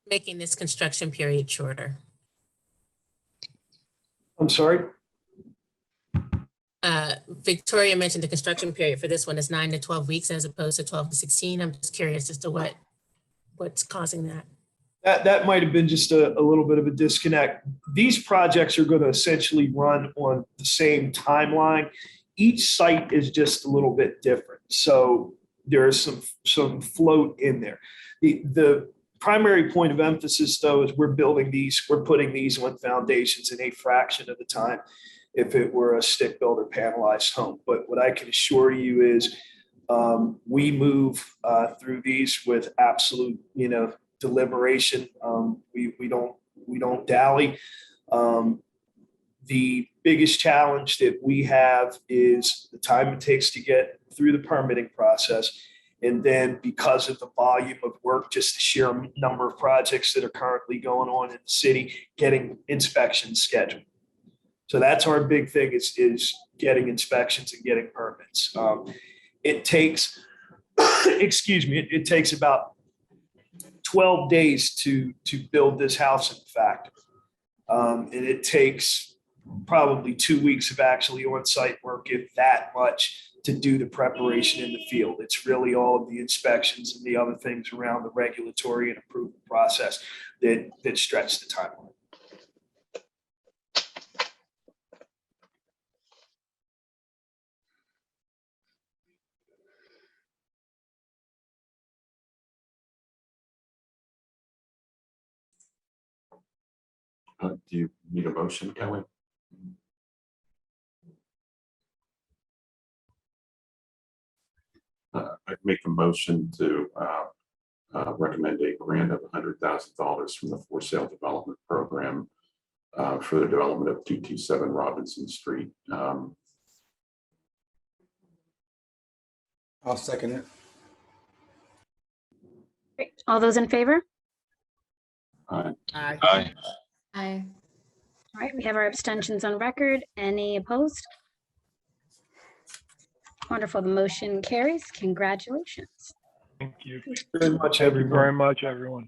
Making this construction period shorter. I'm sorry. Victoria mentioned the construction period for this one is 9 to 12 weeks as opposed to 12 to 16. I'm just curious as to what's causing that. That might have been just a little bit of a disconnect. These projects are going to essentially run on the same timeline. Each site is just a little bit different. So there's some float in there. The primary point of emphasis, though, is we're putting these on foundations in a fraction of the time if it were a stick built or panelized home. But what I can assure you is we move through these with absolute, deliberation. We don't dally. The biggest challenge that we have is the time it takes to get through the permitting process. And then because of the volume of work, just the sheer number of projects that are currently going on in the city, getting inspections scheduled. So that's our big thing is getting inspections and getting permits. It takes, it takes about 12 days to build this house, in fact. And it takes probably 2 weeks of actually on-site work, if that much, to do the preparation in the field. It's really all of the inspections and the other things around the regulatory and approval process that stretch the timeline. Do you need a motion, Kelly? I'd make a motion to recommend a grant of $100,000 from the for sale development program for the development of 227 Robinson Street. I'll second it. Great. All those in favor? Aye. Aye. Aye. All right, we have our abstentions on record. Any opposed? Wonderful, the motion carries. Congratulations. Thank you very much, everyone.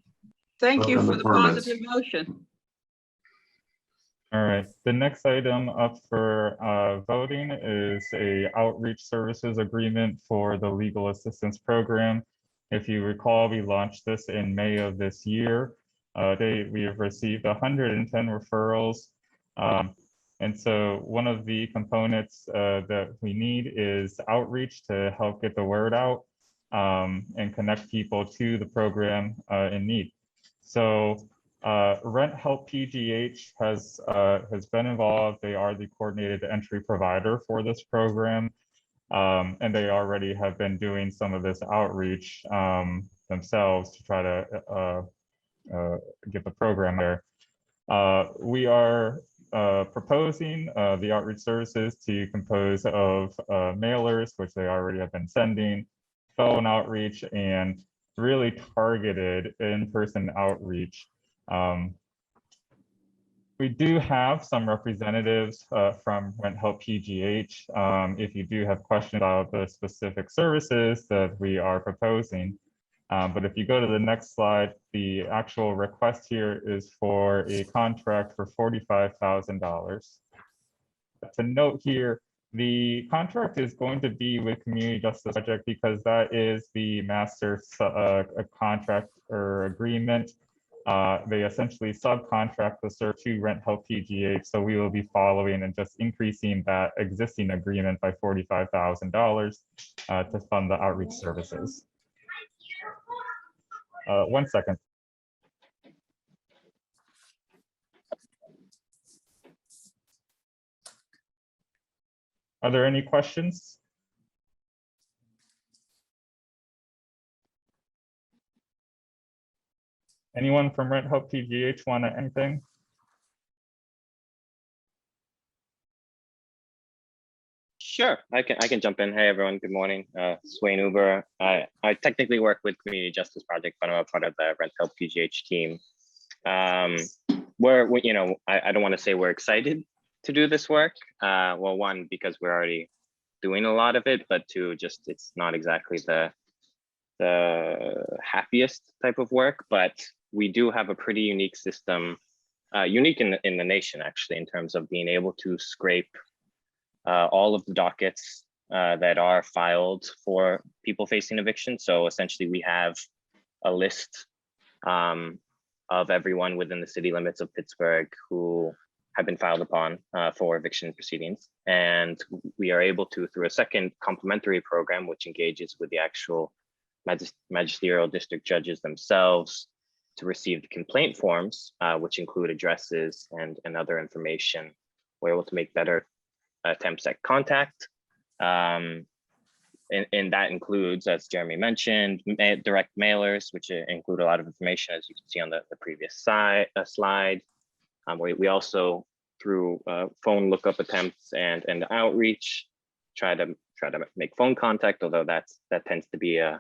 Thank you Welcome for to the permits. positive motion. All right, the next item up for voting is a outreach services agreement for the legal assistance program. If you recall, we launched this in May of this year. We have received 110 referrals. And so one of the components that we need is outreach to help get the word out and connect people to the program in need. So Rent Help PGH has been involved. They are the coordinated entry provider for this program. And they already have been doing some of this outreach themselves to try to get the program there. We are proposing the outreach services to compose of mailers, which they already have been sending, phone outreach, and really targeted in-person outreach. We do have some representatives from Rent Help PGH. If you do have questions about the specific services that we are proposing. But if you go to the next slide, the actual request here is for a contract for $45,000. To note here, the contract is going to be with Community Justice Project because that is the master contract or agreement. They essentially subcontract the service to Rent Help PGH. So we will be following and just increasing that existing agreement by $45,000 to fund the outreach services. 1 second. Are there any questions? Anyone from Rent Help PGH want anything? Sure, I can jump in. Hey everyone, good morning. Swain Uber. I technically work with Community Justice Project, but I'm a part of the Rent Help PGH team. We're you know, I don't want to say we're excited to do this work. Well, one, because we're already doing a lot of it, but two, just it's not exactly the happiest type of work, but we do have a pretty unique system, unique in the nation actually, in terms of being able to scrape all of the dockets that are filed for people facing eviction. So essentially we have a list of everyone within the city limits of Pittsburgh who have been filed upon for eviction proceedings. And we are able to, through a second complementary program, which engages with the actual magisterial district judges themselves, to receive the complaint forms, which include addresses and other information. We're able to make better attempts at contact. And that includes, as Jeremy mentioned, direct mailers, which include a lot of information, as you can see on the previous slide. We also, through phone lookup attempts and outreach, try to make phone contact, although that tends to be a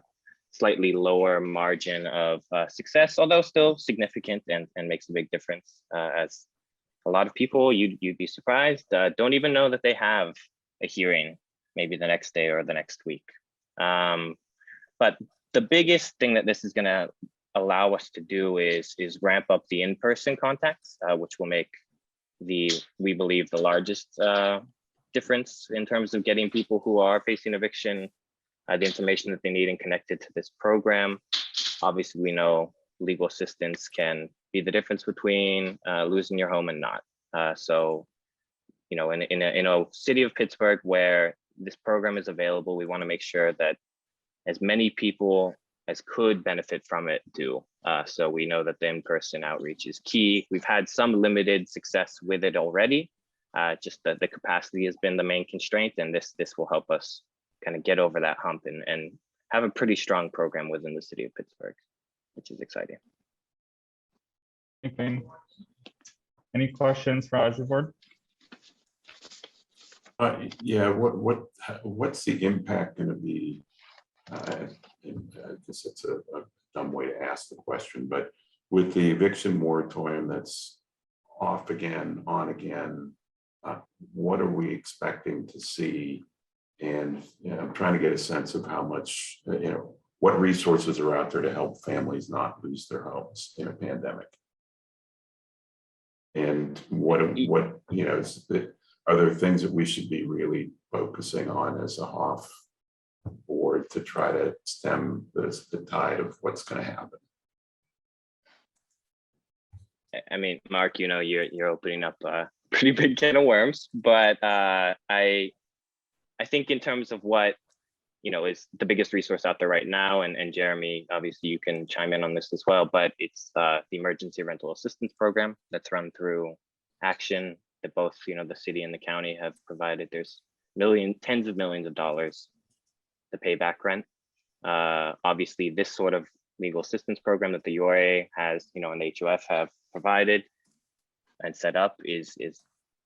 slightly lower margin of success, although still significant and makes a big difference. As a lot of people, you'd be surprised, don't even know that they have a hearing, maybe the next day or the next week. But the biggest thing that this is going to allow us to do is ramp up the in-person contacts, which will make we believe the largest difference in terms of getting people who are facing eviction the information that they need and connected to this program. Obviously, we know legal assistance can be the difference between losing your home and not. So, you know, in a city of Pittsburgh where this program is available, we want to make sure that as many people as could benefit from it do. So we know that the in-person outreach is key. We've had some limited success with it already. Just the capacity has been the main constraint, and this will help us kind of get over that hump and have a pretty strong program within the city of Pittsburgh, which is exciting. Anything? Any questions for Advisory Board? Yeah, what's the impact going to be? I guess it's a dumb way to ask the question, but with the eviction moratorium that's off again, on again, what are we expecting to see? And I'm trying to get a sense of how much, what resources are out there to help families not lose their homes in a pandemic. And are there things that we should be really focusing on as a HOF board to try to stem the tide of what's going to happen? I mean, Mark, you're opening up a pretty big can of worms, but I think in terms of what is the biggest resource out there right now, and Jeremy, obviously you can chime in on this as well, but it's the Emergency Rental Assistance Program that's run through Action that both the city and the county have provided. There's tens of millions of dollars to pay back rent. Obviously, this sort of legal assistance program that the URA has, and the HOF have provided and set up is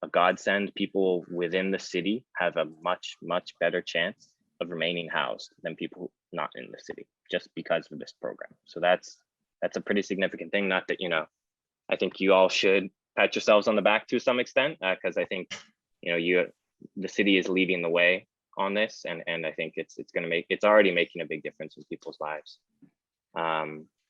a godsend. People within the city have a much better chance of remaining housed than people not in the city, just because of this program. So that's a pretty significant thing. Not that I think you all should pat yourselves on the back to some extent, because I think the city is leading the way on this, and I think it's already making a big difference in people's lives.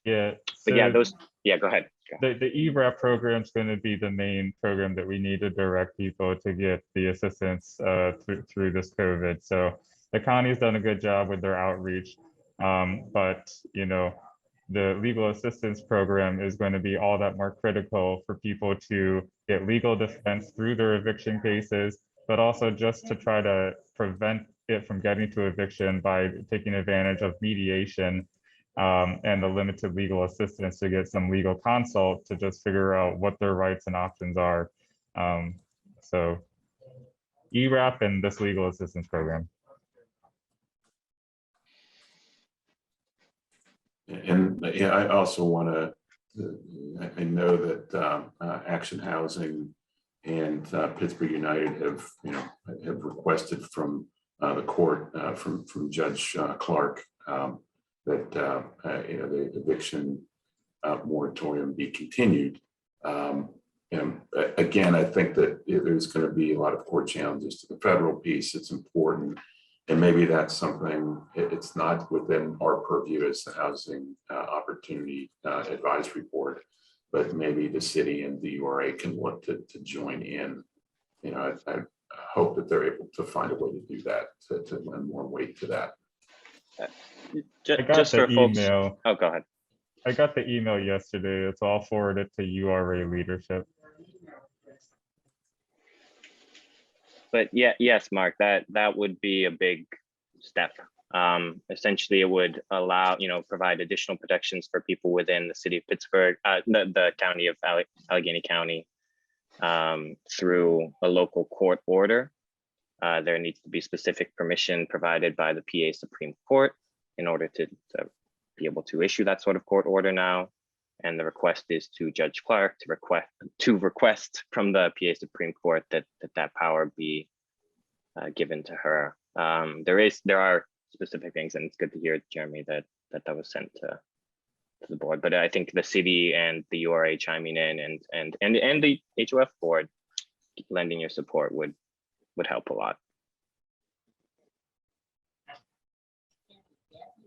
Yeah. But yeah, go ahead. The ERAP program is going to be the main program that we need to direct people to get the assistance through this COVID. So the county's done a good job with their outreach, but the legal assistance program is going to be all that more critical for people to get legal defense through their eviction cases, but also just to try to prevent it from getting to eviction by taking advantage of mediation and the limited legal assistance to get some legal consult to just figure out what their rights and options are. So ERAP and this legal assistance program. And I also want to, I know that Action Housing and Pittsburgh United have requested from the court, from Judge Clark, that the eviction moratorium be continued. And again, I think that there's going to be a lot of court challenges to the federal piece. It's important. And maybe that's something, it's not within our purview as the Housing Opportunity Advisory Board, but maybe the city and the URA can look to join in. I hope that they're able to find a way to do that, to lend more weight to that. Just for folks. Email. Oh, go ahead. I got the email yesterday. It's all forwarded to URA leadership. But yes, Mark, that would be a big step. Essentially, it would allow, provide additional protections for people within the city of Pittsburgh, the county of Allegheny County, through a local court order. There needs to be specific permission provided by the PA Supreme Court in order to be able to issue that sort of court order now. And the request is to Judge Clark to request from the PA Supreme Court that power be given to her. There are specific things, and it's good to hear, Jeremy, that was sent to the board. But I think the city and the URA chiming in and the HOF board lending your support would help a lot.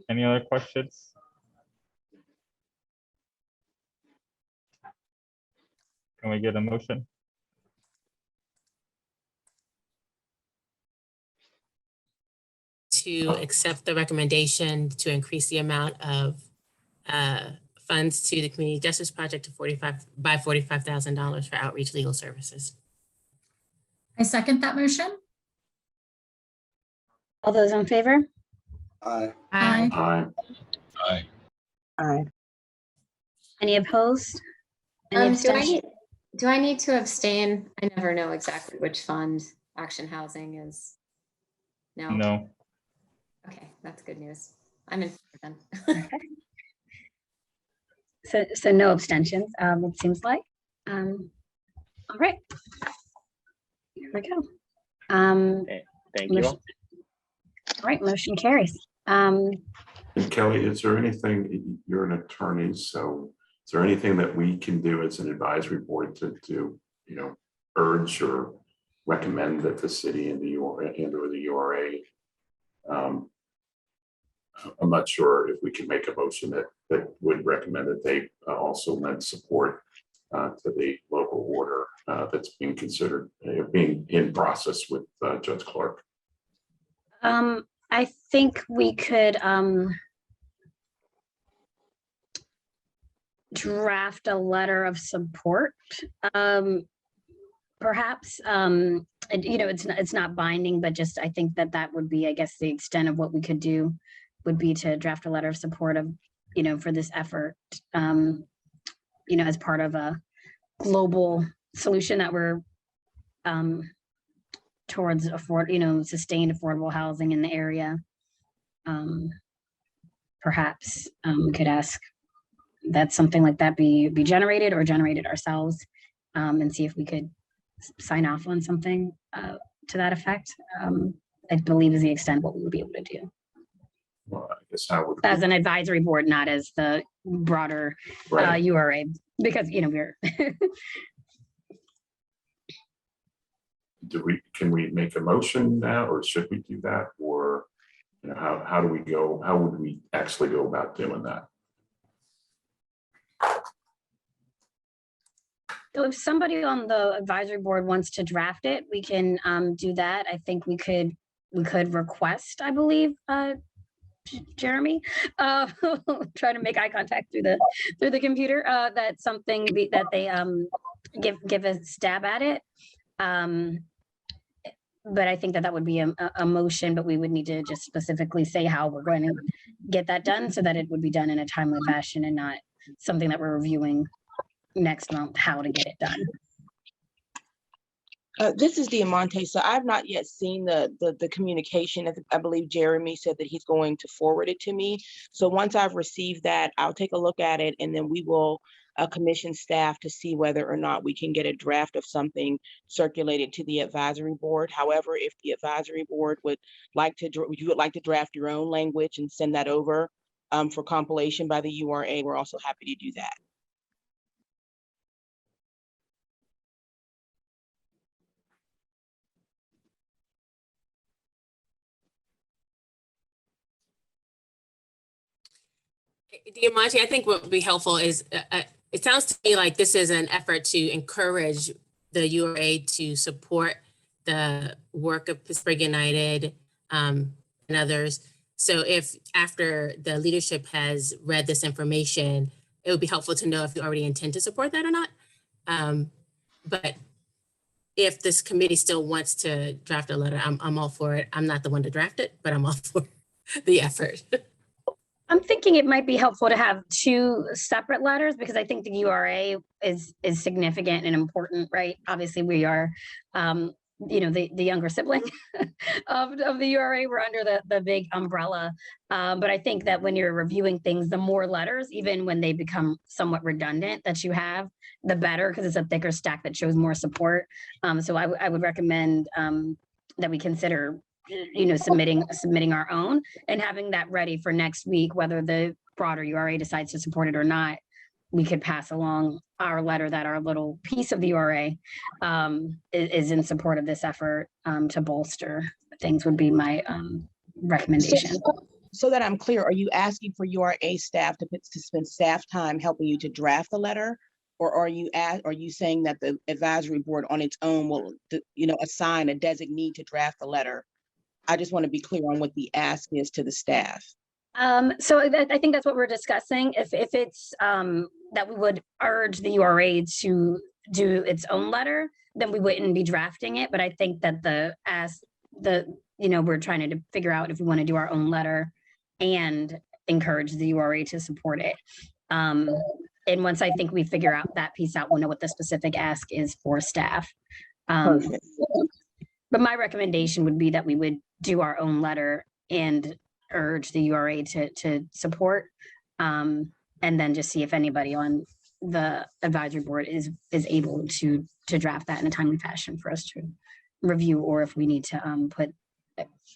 Any other questions? Can we get a motion? To accept the recommendation to increase the amount of funds to the Community Justice Project to $45,000 for outreach legal services. I second that motion. All those in favor? Aye. Aye. Aye. Aye. Aye. Any opposed? Any abstentions? Do I need to abstain? I never know exactly which fund Action Housing is. No. No. Okay, that's good news. I'm in favor then. So no abstentions, it seems like. All right. Here we go. Thank you all. All right, motion carries. And Kelly, is there anything, you're an attorney, so Is there anything that we can do as an advisory board to urge or recommend that the city and the URA and/or the URA? I'm not sure if we can make a motion that would recommend that they also lend support to the local order that's being considered, being in process with Judge Clark. I think we could draft a letter of support. Perhaps, it's not binding, but just I think that would be, I guess, the extent of what we could do would be to draft a letter of support of, for this effort, as part of a global solution that we're towards sustained affordable housing in the area. Perhaps we could ask that something like that be generated or generated ourselves, and see if we could sign off on something to that effect. I believe is the extent of what we would be able to do. Well, I guess how would As an advisory board, not as the broader Right. URA, because we're can we make a motion now, or should we do that, or how do we go? How would we actually go about doing that? So if somebody on the advisory board wants to draft it, we can do that. I think we could request, I believe, Jeremy, try to make eye contact through the computer, that something that they give a stab at it. But I think that would be a motion, but we would need to just specifically say how we're going to get that done so that it would be done in a timely fashion and not something that we're reviewing next month, how to get it done. This is Diamante. So I've not yet seen the communication. I believe Jeremy said that he's going to forward it to me. So once I've received that, I'll take a look at it, and then we will commission staff to see whether or not we can get a draft of something circulated to the advisory board. However, if the advisory board would like to draft your own language and send that over for compilation by the URA, we're also happy to do that. Diamante, I think what would be helpful is, it sounds to me like this is an effort to encourage the URA to support the work of Pittsburgh United and others. So if after the leadership has read this information, it would be helpful to know if you already intend to support that or not. But if this committee still wants to draft a letter, I'm all for it. I'm not the one to draft it, but I'm all for the effort. I'm thinking it might be helpful to have two separate letters, because I think the URA is significant and important, right? Obviously, we are, the younger sibling of the URA. We're under the big umbrella. But I think that when you're reviewing things, the more letters, even when they become somewhat redundant, that you have, the better, because it's a thicker stack that shows more support. So I would recommend that we consider submitting our own and having that ready for next week, whether the broader URA decides to support it or not. We could pass along our letter that our little piece of the URA is in support of this effort to bolster things, would be my recommendation. So that I'm clear, are you asking for URA staff to spend staff time helping you to draft the letter? Or are you saying that the advisory board on its own will assign a designee to draft the letter? I just want to be clear on what the ask is to the staff. So I think that's what we're discussing. If it's that we would urge the URA to do its own letter, then we wouldn't be drafting it. But I think that we're trying to figure out if we want to do our own letter and encourage the URA to support it. And once I think we figure out that piece out, we'll know what the specific ask is for staff. Perfect. But my recommendation would be that we would do our own letter and urge the URA to support, and then just see if anybody on the advisory board is able to draft that in a timely fashion for us to review, or if we need to put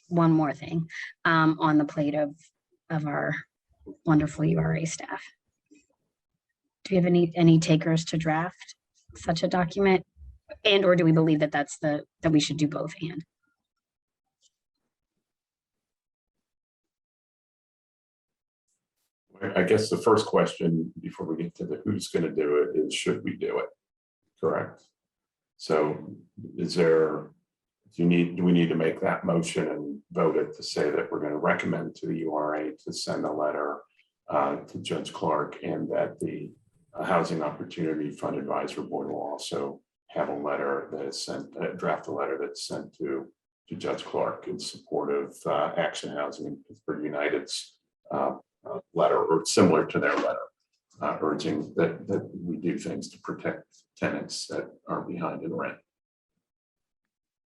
one more thing on the plate of our wonderful URA staff. Do we have any takers to draft such a document? And or do we believe that that we should do both and? I guess the first question before we get to the who's going to do it is, should we do it? Correct. So do we need to make that motion and vote it to say that we're going to recommend to the URA to send a letter to Judge Clark, and that the Housing Opportunity Fund Advisory Board will also have a letter that is sent, draft a letter that's sent to Judge Clark in support of Action Housing for United's letter, or similar to their letter, urging that we do things to protect tenants that are behind in rent.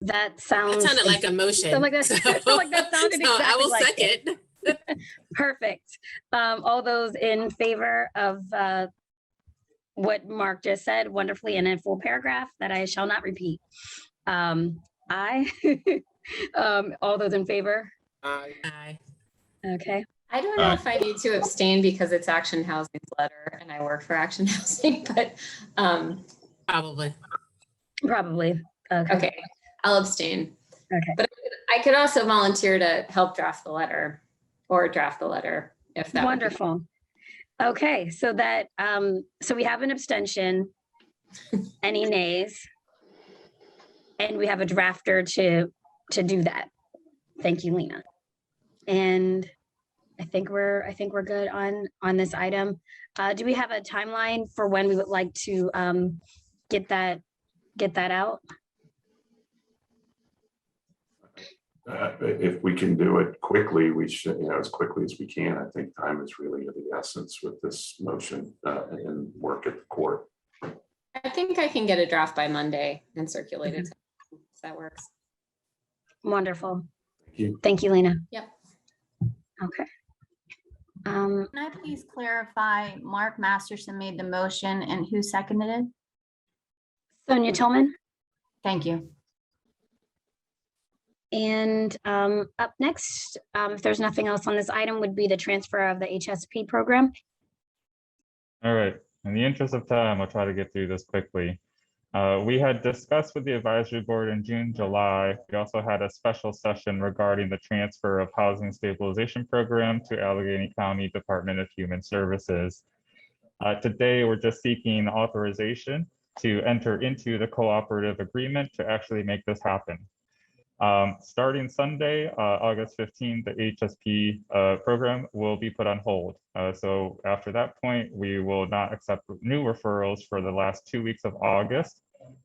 That sounds. That sounded like a motion. Sound like that, like that sounded So exactly I will like second. it. Perfect. All those in favor of what Mark just said wonderfully in a full paragraph that I shall not repeat. Aye. All those in favor? Aye. Okay. I don't know if I need to abstain because it's Action Housing's letter and I work for Action Housing, but Probably. Probably. Okay, I'll abstain. Okay. But I could also volunteer to help draft the letter or draft the letter if that would be- Wonderful. Okay, so that so we have an abstention. Any nays? And we have a drafter to do that. Thank you, Lena. And I think we're good on this item. Do we have a timeline for when we would like to get that out? If we can do it quickly, we should, as quickly as we can. I think time is really of the essence with this motion and work at the court. I think I can get a draft by Monday and circulate it. If that works. Wonderful. Thank you. Thank you, Lena. Yep. Okay. Can I please clarify, Mark Masterson made the motion and who seconded it? Sonia Tillman. Thank you. And up next, if there's nothing else on this item, would be the transfer of the HSP program. All right, in the interest of time, I'll try to get through this quickly. We had discussed with the advisory board in June, July. We also had a special session regarding the transfer of housing stabilization program to Allegheny County Department of Human Services. Today, we're just seeking authorization to enter into the cooperative agreement to actually make this happen. Starting Sunday, August 15th, the HSP program will be put on hold. So after that point, we will not accept new referrals for the last 2 weeks of August.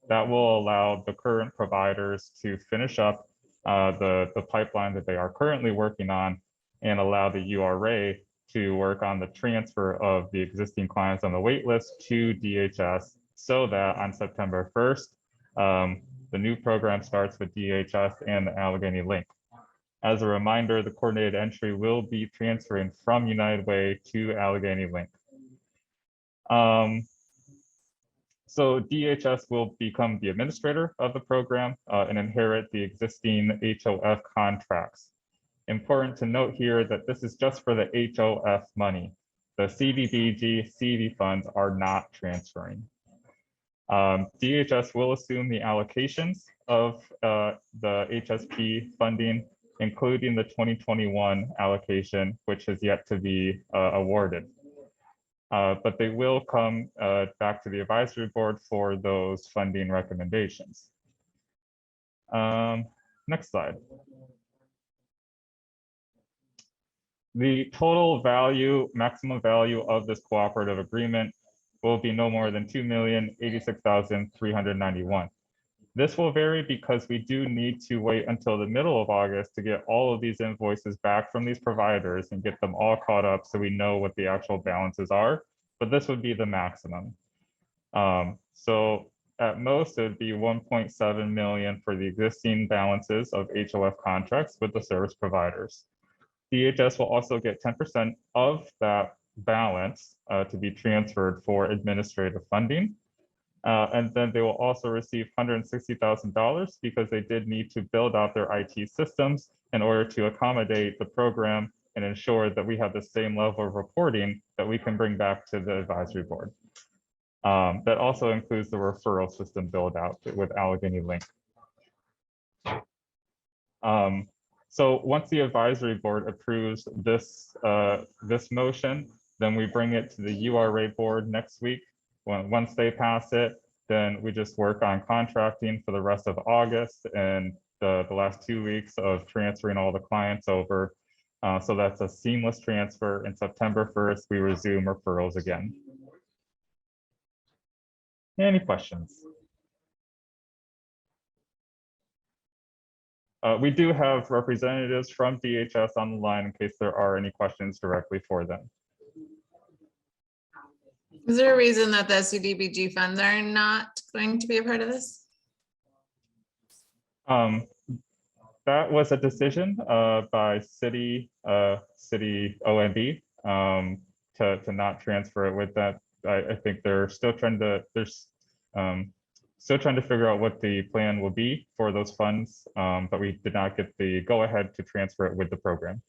That will allow the current providers to finish up the pipeline that they are currently working on, and allow the URA to work on the transfer of the existing clients on the wait list to DHS, so that on September 1st, the new program starts with DHS and the Allegheny Link. As a reminder, the coordinated entry will be transferring from United Way to Allegheny Link. So DHS will become the administrator of the program and inherit the existing HOF contracts. Important to note here that this is just for the HOF money. The CDBG, CD funds are not transferring. DHS will assume the allocations of the HSP funding, including the 2021 allocation, which is yet to be awarded. But they will come back to the advisory board for those funding recommendations. Next slide. The total value, maximum value of this cooperative agreement will be no more than $2,086,391. This will vary because we do need to wait until the middle of August to get all of these invoices back from these providers and get them all caught up so we know what the actual balances are, but this would be the maximum. So at most, it would be 1.7 million for the existing balances of HOF contracts with the service providers. DHS will also get 10% of that balance to be transferred for administrative funding. And then they will also receive $160,000 because they did need to build out their IT systems in order to accommodate the program and ensure that we have the same level of reporting that we can bring back to the advisory board. That also includes the referral system build out with Allegheny Link. So once the advisory board approves this, this motion, then we bring it to the URA board next week. Once they pass it, then we just work on contracting for the rest of August and the last 2 weeks of transferring all the clients over. So that's a seamless transfer. And September 1st, we resume referrals again. Any questions? We do have representatives from DHS on the line in case there are any questions directly for them. Is there a reason that the CDBG funds are not going to be a part of this? That was a decision by city OMB to not transfer it with that. I think they're still trying to figure out what the plan will be for those funds, but we did not get the go ahead to transfer it with the program.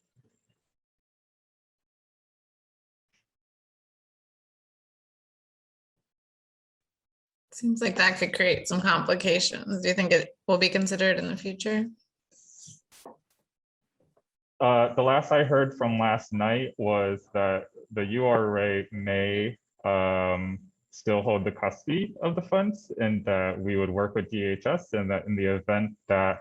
Seems like that could create some complications. Do you think it will be considered in the future? The last I heard from last night was that the URA may still hold the custody of the funds, and that we would work with DHS, and that in the event that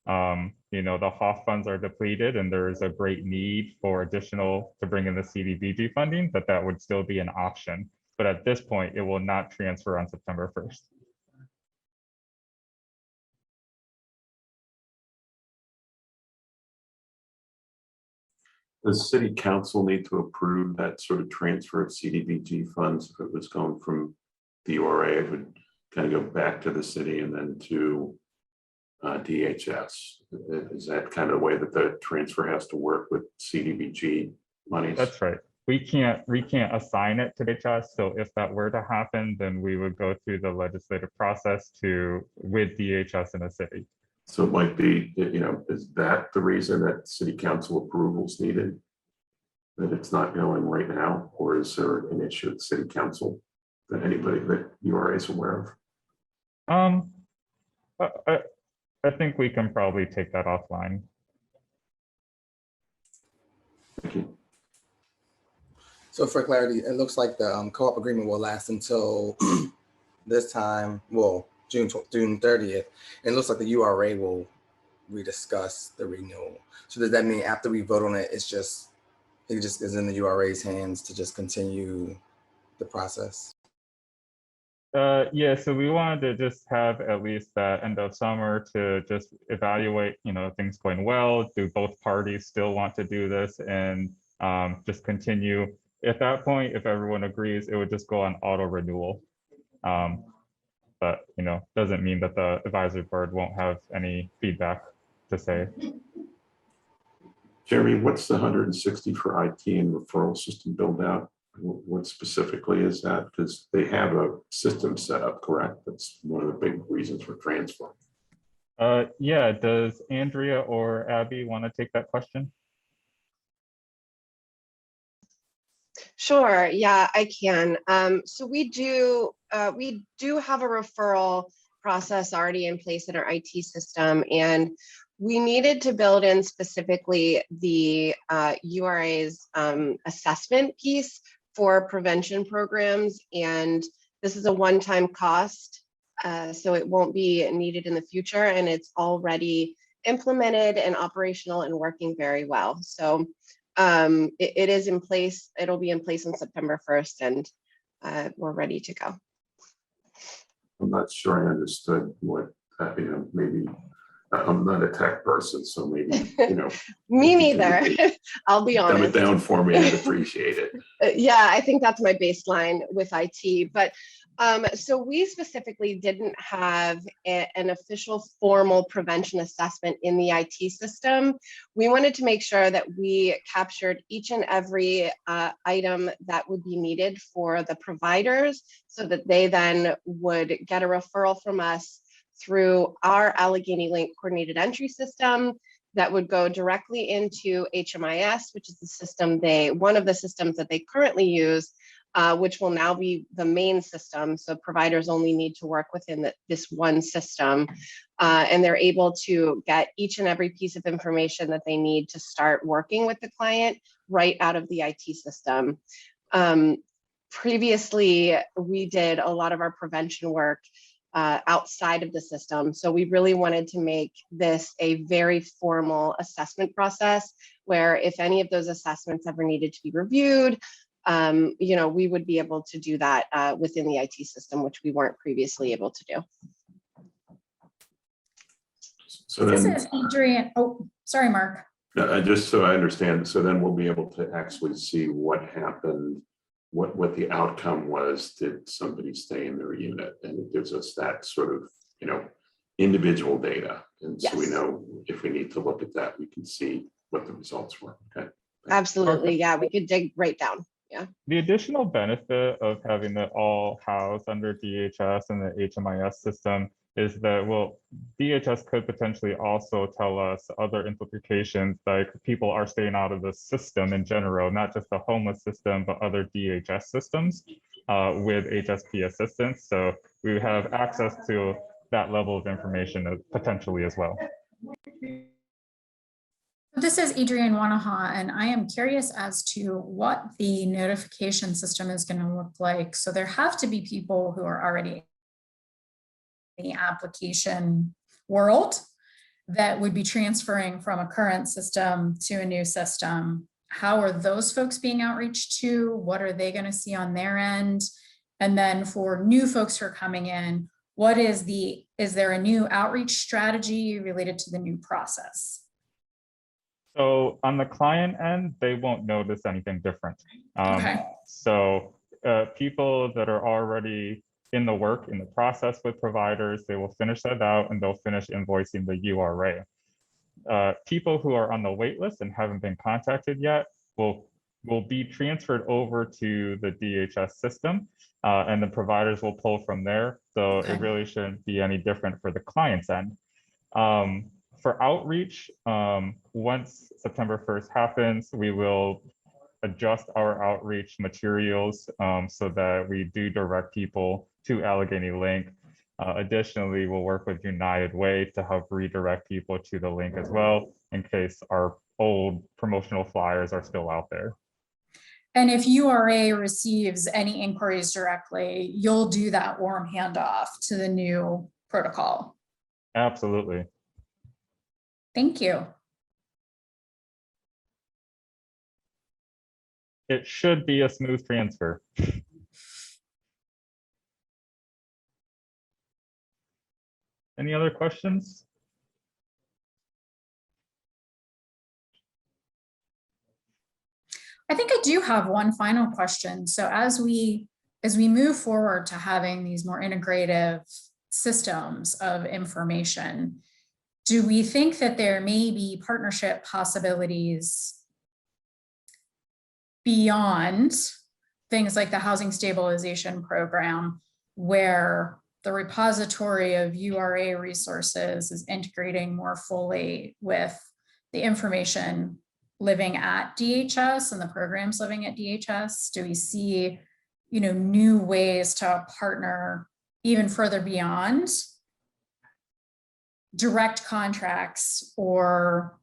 the HOF funds are depleted and there is a great need for additional to bring in the CDBG funding, that would still be an option. But at this point, it will not transfer on September 1st. Does city council need to approve that sort of transfer of CDBG funds? If it was going from the URA, it would kind of go back to the city and then to DHS. Is that kind of the way that the transfer has to work with CDBG monies? That's right. We can't assign it to DHS. So if that were to happen, then we would go through the legislative process with DHS in the city. So it might be, is that the reason that city council approval is needed? That it's not going right now, or is there an issue at city council that anybody that URA is aware of? I think we can probably take that offline. Thank you. So for clarity, it looks like the co-op agreement will last until this time, well, June 30th. And it looks like the URA will rediscuss the renewal. So does that mean after we vote on it, it just is in the URA's hands to just continue the process? Yeah, so we wanted to just have at least that end of summer to just evaluate, things going well. Do both parties still want to do this, and just continue? At that point, if everyone agrees, it would just go on auto renewal. But doesn't mean that the advisory board won't have any feedback to say. Jeremy, what's the 160 for IT and referral system build out? What specifically is that? Because they have a system set up, correct? That's one of the big reasons for transfer. Yeah, does Andrea or Abby want to take that question? Sure, yeah, I can. So we do have a referral process already in place in our IT system, and we needed to build in specifically the URA's assessment piece for prevention programs, and this is a one-time cost, so it won't be needed in the future, and it's already implemented and operational and working very well. So it is in place. It'll be in place on September 1st, and we're ready to go. I'm not sure I understood what, maybe I'm not a tech person, so maybe, Me neither. I'll be honest. Dumb it down for me, I'd appreciate it. Yeah, I think that's my baseline with IT. But so we specifically didn't have an official formal prevention assessment in the IT system. We wanted to make sure that we captured each and every item that would be needed for the providers, so that they then would get a referral from us through our Allegheny Link coordinated entry system. that would go directly into HMIS, which is the system one of the systems that they currently use, which will now be the main system. So providers only need to work within this one system, and they're able to get each and every piece of information that they need to start working with the client right out of the IT system. Previously, we did a lot of our prevention work outside of the system. So we really wanted to make this a very formal assessment process where if any of those assessments ever needed to be reviewed, we would be able to do that within the IT system, which we weren't previously able to do. So This then, is Adrian. Oh, sorry, Mark. just so I understand, so then we'll be able to actually see what happened, what the outcome was. Did somebody stay in their unit? And it gives us that sort of, individual data. And so we Yes. know if we need to look at that, we can see what the results were. Okay. Absolutely. Yeah, we could dig right down. Yeah. The additional benefit of having it all housed under DHS and the HMIS system is that, well, DHS could potentially also tell us other implications, like people are staying out of the system in general, not just the homeless system, but other DHS systems with HSP assistance. So we have access to that level of information potentially as well. This is Adrian Wanaha, and I am curious as to what the notification system is going to look like. So there have to be people who are already in the application world that would be transferring from a current system to a new system. How are those folks being outreached to? What are they going to see on their end? And then for new folks who are coming in, is there a new outreach strategy related to the new process? So on the client end, they won't notice anything different. Okay. So people that are already in the process with providers, they will finish that out and they'll finish invoicing the URA. People who are on the wait list and haven't been contacted yet will be transferred over to the DHS system, and the providers will pull from there. So it really shouldn't be any different for the client's end. For outreach, once September 1st happens, we will adjust our outreach materials so that we do direct people to Allegheny Link. Additionally, we'll work with United Way to help redirect people to the link as well, in case our old promotional flyers are still out there. And if URA receives any inquiries directly, you'll do that warm handoff to the new protocol. Absolutely. Thank you. It should be a smooth transfer. Any other questions? I think I do have one final question. So as we move forward to having these more integrative systems of information, do we think that there may be partnership possibilities beyond things like the housing stabilization program, where the repository of URA resources is integrating more fully with the information living at DHS and the programs living at DHS? Do we see, new ways to partner even further beyond direct contracts or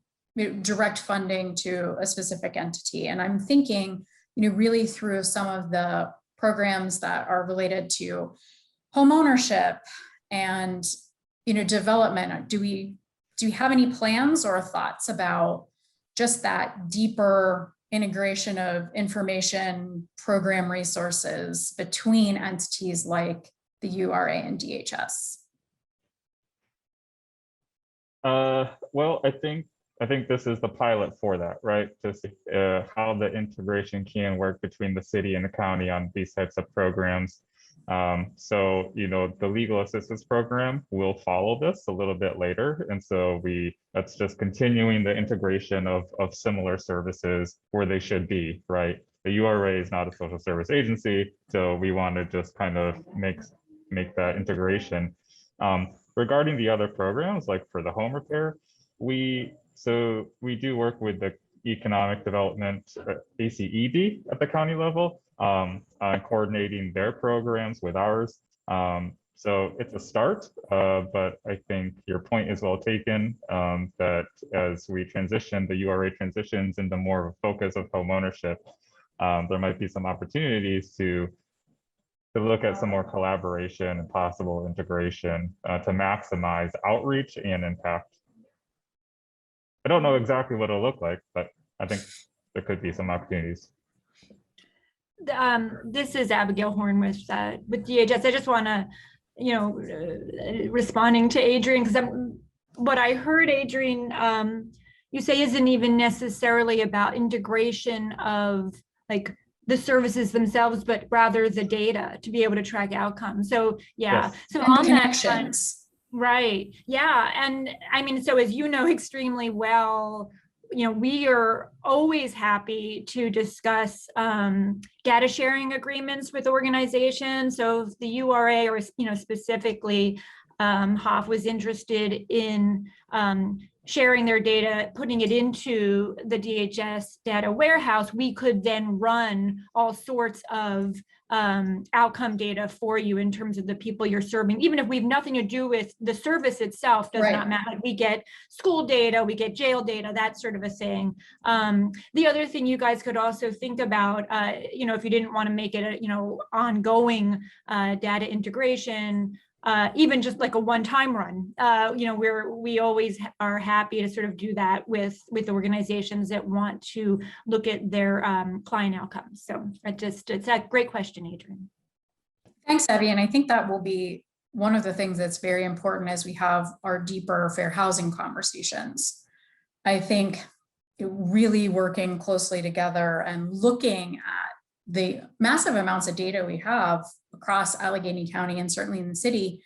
direct funding to a specific entity? And I'm thinking, really through some of the programs that are related to home ownership and, development. Do we have any plans or thoughts about just that deeper integration of information program resources between entities like the URA and DHS? Well, I think this is the pilot for that, right? Just how the integration can work between the city and the county on these types of programs. So, the legal assistance program will follow this a little bit later. And so that's just continuing the integration of similar services where they should be, right? The URA is not a social service agency, so we want to just kind of make that integration. Regarding the other programs, like for the home repair, we So we do work with the Economic Development, ACED at the county level, on coordinating their programs with ours. So it's a start, but I think your point is well taken, that as we transition, the URA transitions into more of a focus of home ownership, there might be some opportunities to look at some more collaboration and possible integration to maximize outreach and impact. I don't know exactly what it'll look like, but I think there could be some opportunities. This is Abigail Horn with DHS. I just want to, responding to Adrian, because what I heard, Adrian, you say isn't even necessarily about integration of like the services themselves, but rather the data to be able to track outcomes. So yeah, yes. So and on connections. Right. Yeah. And I mean, so as you know extremely well, we are always happy to discuss data sharing agreements with organizations. So if the URA or, specifically HOF was interested in sharing their data, putting it into the DHS data warehouse, we could then run all sorts of outcome data for you in terms of the people you're serving, even if we have nothing to do with the service itself, does not matter. We get school data, we get jail data, that sort of a thing. The other thing you guys could also think about, if you didn't want to make it a, ongoing data integration, even just like a one-time run, we always are happy to sort of do that with organizations that want to look at their client outcomes. So it's a great question, Adrian. Thanks, Abby. And I think that will be one of the things that's very important as we have our deeper fair housing conversations. I think really working closely together and looking at the massive amounts of data we have across Allegheny County and certainly in the city,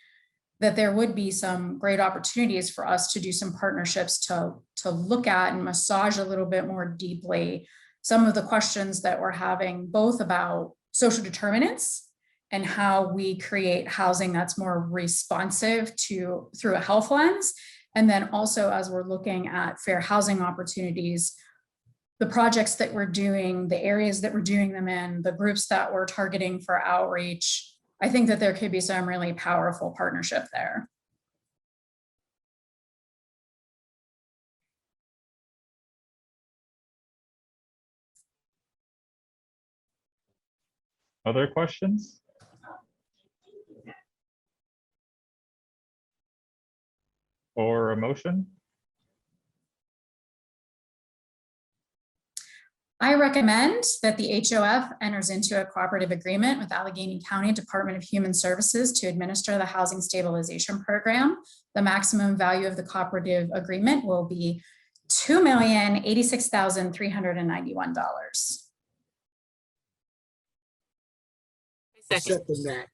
that there would be some great opportunities for us to do some partnerships to look at and massage a little bit more deeply some of the questions that we're having, both about social determinants and how we create housing that's more responsive through a health lens. And then also as we're looking at fair housing opportunities, the projects that we're doing, the areas that we're doing them in, the groups that we're targeting for outreach, I think that there could be some really powerful partnership there. Other questions? Or a motion? I recommend that the HOF enters into a cooperative agreement with Allegheny County Department of Human Services to administer the Housing Stabilization Program. The maximum value of the cooperative agreement will be $2,086,391. Second that.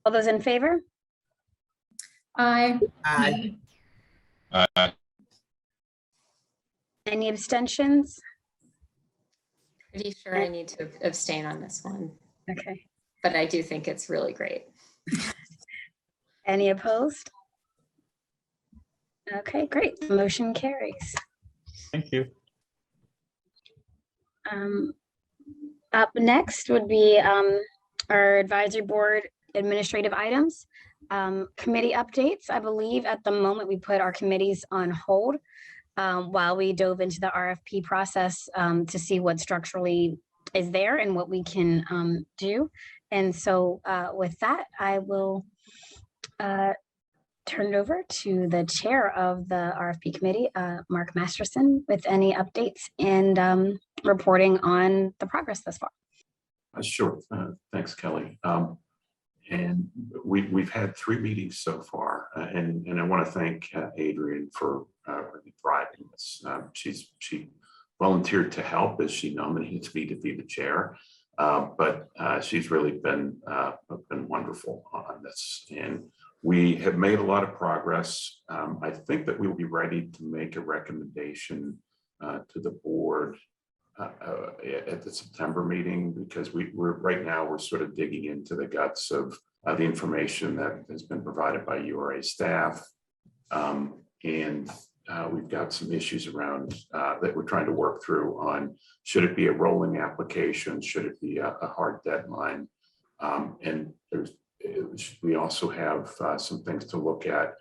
All those in favor? Aye. Aye. Any abstentions? Pretty sure I need to abstain on this one, Okay. but I do think it's really great. Any opposed? Okay, great. The motion carries. Thank you. Up next would be our advisory board administrative items. Committee updates. I believe at the moment we put our committees on hold while we dove into the RFP process to see what structurally is there and what we can do. And so with that, I will turn it over to the chair of the RFP committee, Mark Masterson, with any updates and reporting on the progress thus far. Sure. Thanks, Kelly. And we've had 3 meetings so far, and I want to thank Adrian for really driving this. She volunteered to help as she nominated me to be the chair, but she's really been wonderful on this, and we have made a lot of progress. I think that we'll be ready to make a recommendation to the board at the September meeting, because we're right now we're sort of digging into the guts of the information that has been provided by URA staff. And we've got some issues around that we're trying to work through on, should it be a rolling application? Should it be a hard deadline? And we also have some things to look at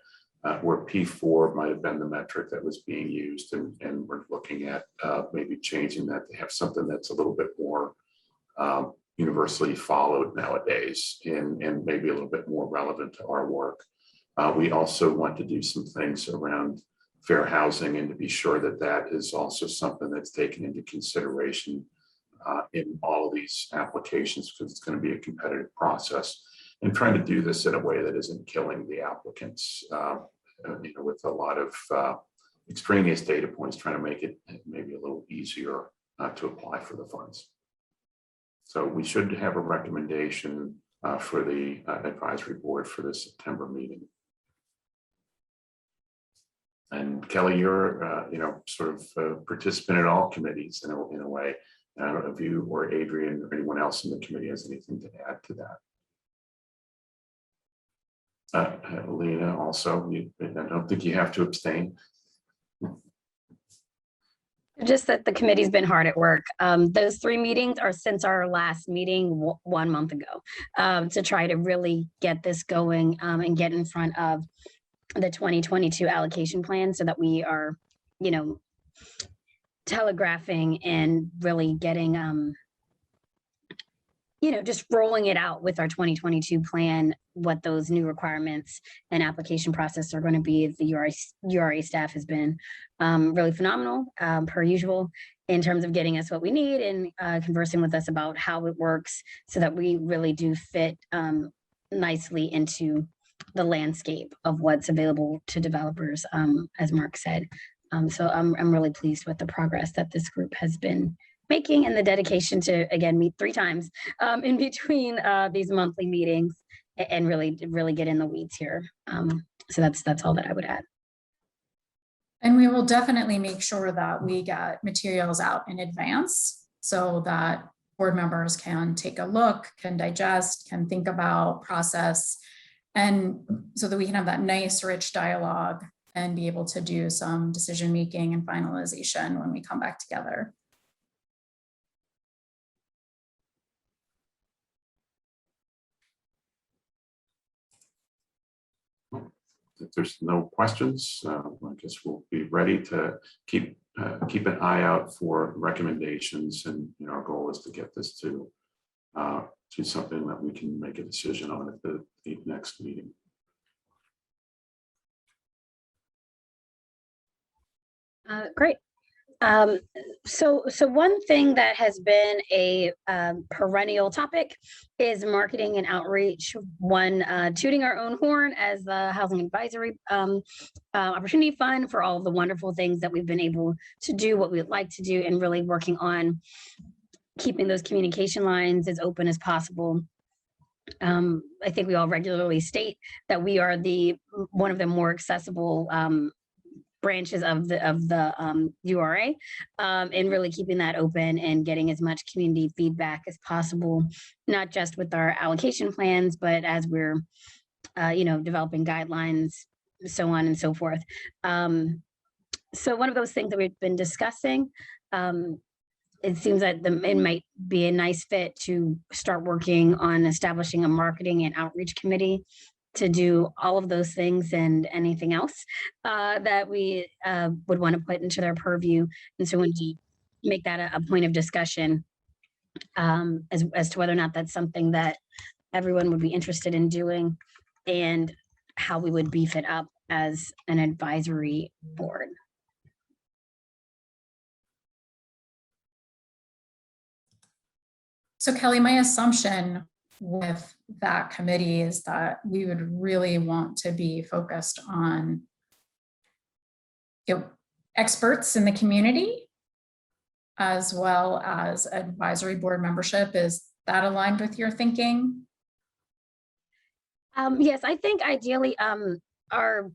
where P4 might have been the metric that was being used, and we're looking at maybe changing that to have something that's a little bit more universally followed nowadays, and maybe a little bit more relevant to our work. We also want to do some things around fair housing, and to be sure that that is also something that's taken into consideration in all of these applications, because it's going to be a competitive process, and trying to do this in a way that isn't killing the applicants with a lot of extraneous data points, trying to make it maybe a little easier to apply for the funds. So we should have a recommendation for the advisory board for the September meeting. And Kelly, you're sort of a participant in all committees in a way. And I don't know if you or Adrian or anyone else in the committee has anything to add to that. Lena, also, I don't think you have to abstain. Just that the committee's been hard at work. Those 3 meetings are since our last meeting 1 month ago, to try to really get this going and get in front of the 2022 allocation plan, so that we are, telegraphing and really getting, just rolling it out with our 2022 plan, what those new requirements and application process are going to be. The URA staff has been really phenomenal, per usual, in terms of getting us what we need and conversing with us about how it works, so that we really do fit nicely into the landscape of what's available to developers, as Mark said. So I'm really pleased with the progress that this group has been making, and the dedication to, again, meet 3 times in between these monthly meetings, and really get in the weeds here. So that's all that I would add. And we will definitely make sure that we get materials out in advance, so that board members can take a look, can digest, can think about, process, and so that we can have that nice, rich dialogue and be able to do some decision making and finalization when we come back together. If there's no questions, I guess we'll be ready to keep an eye out for recommendations, and our goal is to get this to something that we can make a decision on at the next meeting. Great. So one thing that has been a perennial topic is marketing and outreach. Tooting our own horn as the Housing Advisory Opportunity Fund for all of the wonderful things that we've been able to do, what we'd like to do, and really working on keeping those communication lines as open as possible. I think we all regularly state that we are one of the more accessible branches of the URA, and really keeping that open and getting as much community feedback as possible, not just with our allocation plans, but as we're developing guidelines, so on and so forth. So one of those things that we've been discussing, it seems that it might be a nice fit to start working on establishing a marketing and outreach committee to do all of those things and anything else that we would want to put into their purview. And so when we make that a point of discussion as to whether or not that's something that everyone would be interested in doing, and how we would beef it up as an advisory board. So Kelly, my assumption with that committee is that we would really want to be focused on experts in the community, as well as advisory board membership. Is that aligned with your thinking? Yes, I think ideally our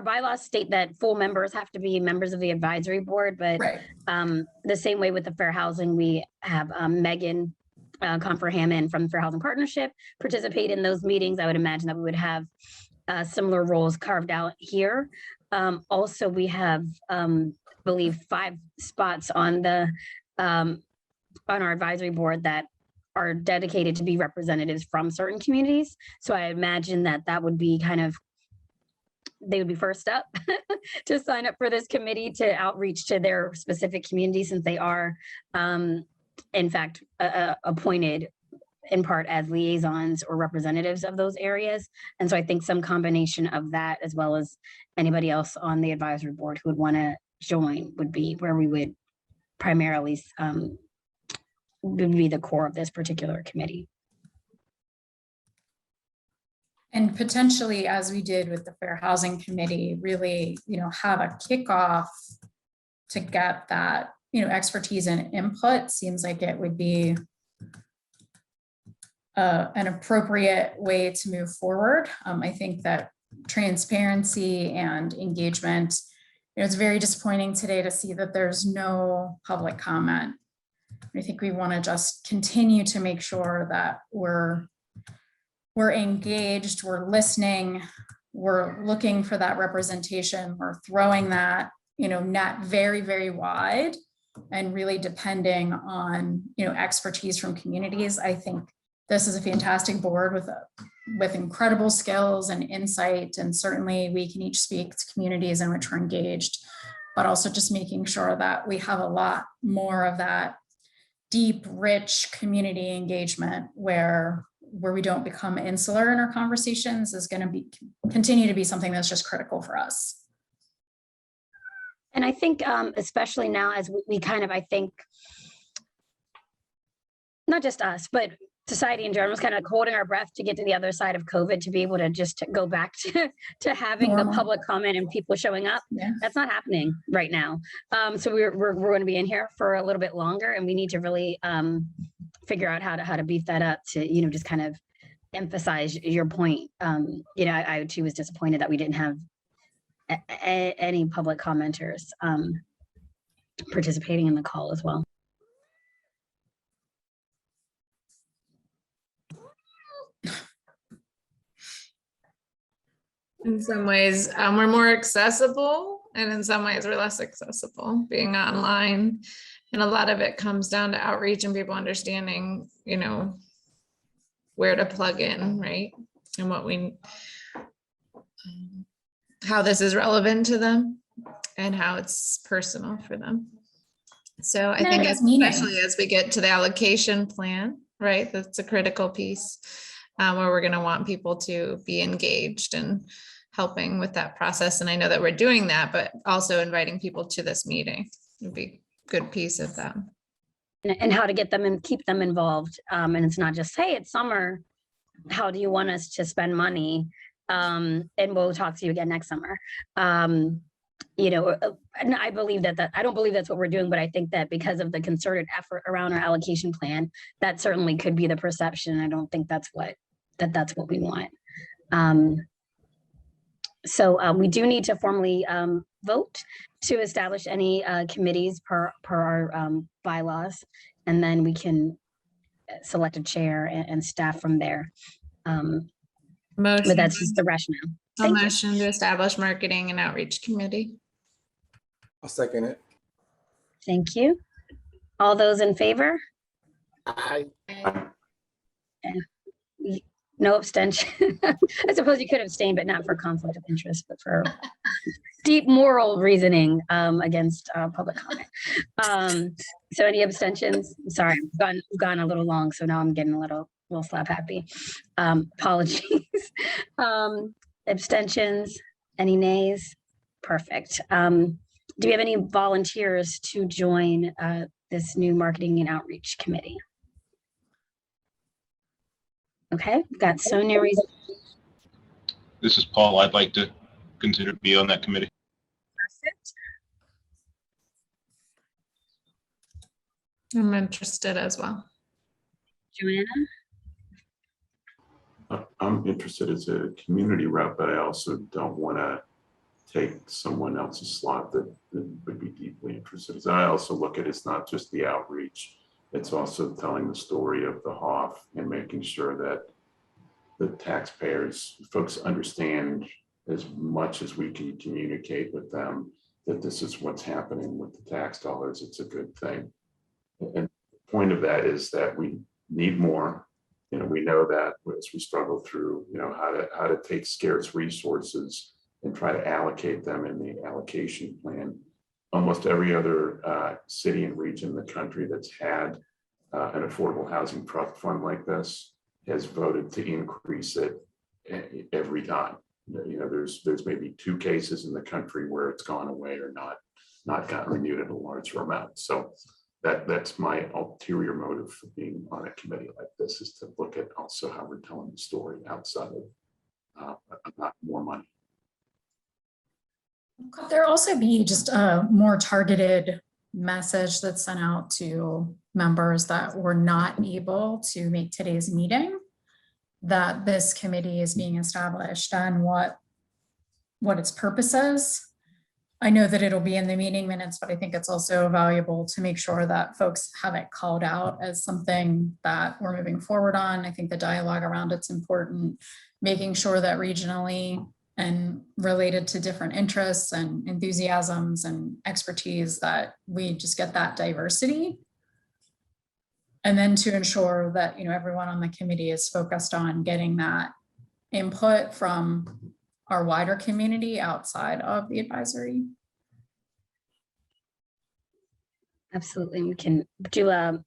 bylaws state that full members have to be members of the advisory board, but the same way with the fair housing, we have Megan Confer Hammond from the Fair Housing Partnership participate in those meetings. I would imagine that we would have similar roles carved out here. Also, we have, I believe, 5 spots on the on our advisory board that are dedicated to be representatives from certain communities. So I imagine that that would be kind of, they would be first up to sign up for this committee to outreach to their specific community, since they are, in fact, appointed in part as liaisons or representatives of those areas. And so I think some combination of that, as well as anybody else on the advisory board who would want to join, would be where we would primarily would be the core of this particular committee. And potentially, as we did with the Fair Housing Committee, really, have a kickoff to get that, expertise and input. Seems like it would be an appropriate way to move forward. I think that transparency and engagement, it's very disappointing today to see that there's no public comment. I think we want to just continue to make sure that we're engaged, we're listening, we're looking for that representation, we're throwing that, net very, very wide, and really depending on, expertise from communities. I think this is a fantastic board with incredible skills and insight, and certainly we can each speak to communities in which we're engaged, but also just making sure that we have a lot more of that deep, rich community engagement where we don't become insular in our conversations is going to continue to be something that's just critical for us. And I think, especially now as we kind of, I think, not just us, but society in general is kind of holding our breath to get to the other side of COVID, to be able to just go back to having the public comment and people showing up. Yeah. That's not happening right now. So we're going to be in here for a little bit longer, and we need to really figure out how to beef that up to, just kind of emphasize your point. I too was disappointed that we didn't have any public commenters participating in the call as well. In some ways, we're more accessible, and in some ways we're less accessible being online. And a lot of it comes down to outreach and people understanding, where to plug in, right? And how this is relevant to them and how it's personal for them. So I think especially as we get to the allocation plan, right? That's a critical piece where we're going to want people to be engaged and helping with that process. And I know that we're doing that, but also inviting people to this meeting would be a good piece of that. And how to get them and keep them involved. And it's not just, hey, it's summer. How do you want us to spend money? And we'll talk to you again next summer. And I believe that I don't believe that's what we're doing, but I think that because of the concerted effort around our allocation plan, that certainly could be the perception. I don't think that's what we want. So we do need to formally vote to establish any committees per our bylaws, and then we can select a chair and staff from there. But that's just the rationale. A motion to establish marketing and outreach committee. I'll second it. Thank you. All those in favor? Aye. No abstention. I suppose you could abstain, but not for conflict of interest, but for deep moral reasoning against public comment. So any abstentions? Sorry, I've gone a little long, so now I'm getting a little slap happy. Apologies. Abstentions? Any nays? Perfect. Do we have any volunteers to join this new marketing and outreach committee? Okay, we've got Sonia. This is Paul. I'd like to consider to be on that committee. Perfect. I'm interested as well. Joanna? I'm interested as a community rep, but I also don't want to take someone else's slot that would be deeply interested. So I also look at it's not just the outreach, it's also telling the story of the HOF and making sure that the taxpayers, folks understand as much as we can communicate with them that this is what's happening with the tax dollars. It's a good thing. And the point of that is that we need more. You know, we know that as we struggle through, you know, how to take scarce resources and try to allocate them in the allocation plan. Almost every other city and region in the country that's had an affordable housing trust fund like this has voted to increase it every time. You know, there's maybe 2 cases in the country where it's gone away or not gotten renewed at a larger amount. So that's my ulterior motive for being on a committee like this, is to look at also how we're telling the story outside of not more money. Could there also be just a more targeted message that's sent out to members that were not able to make today's meeting, that this committee is being established and what its purpose is? I know that it'll be in the meeting minutes, but I think it's also valuable to make sure that folks have it called out as something that we're moving forward on. I think the dialogue around it's important, making sure that regionally and related to different interests and enthusiasms and expertise, that we just get that diversity. And then to ensure that, you know, everyone on the committee is focused on getting that input from our wider community outside of the advisory. Absolutely. We can do a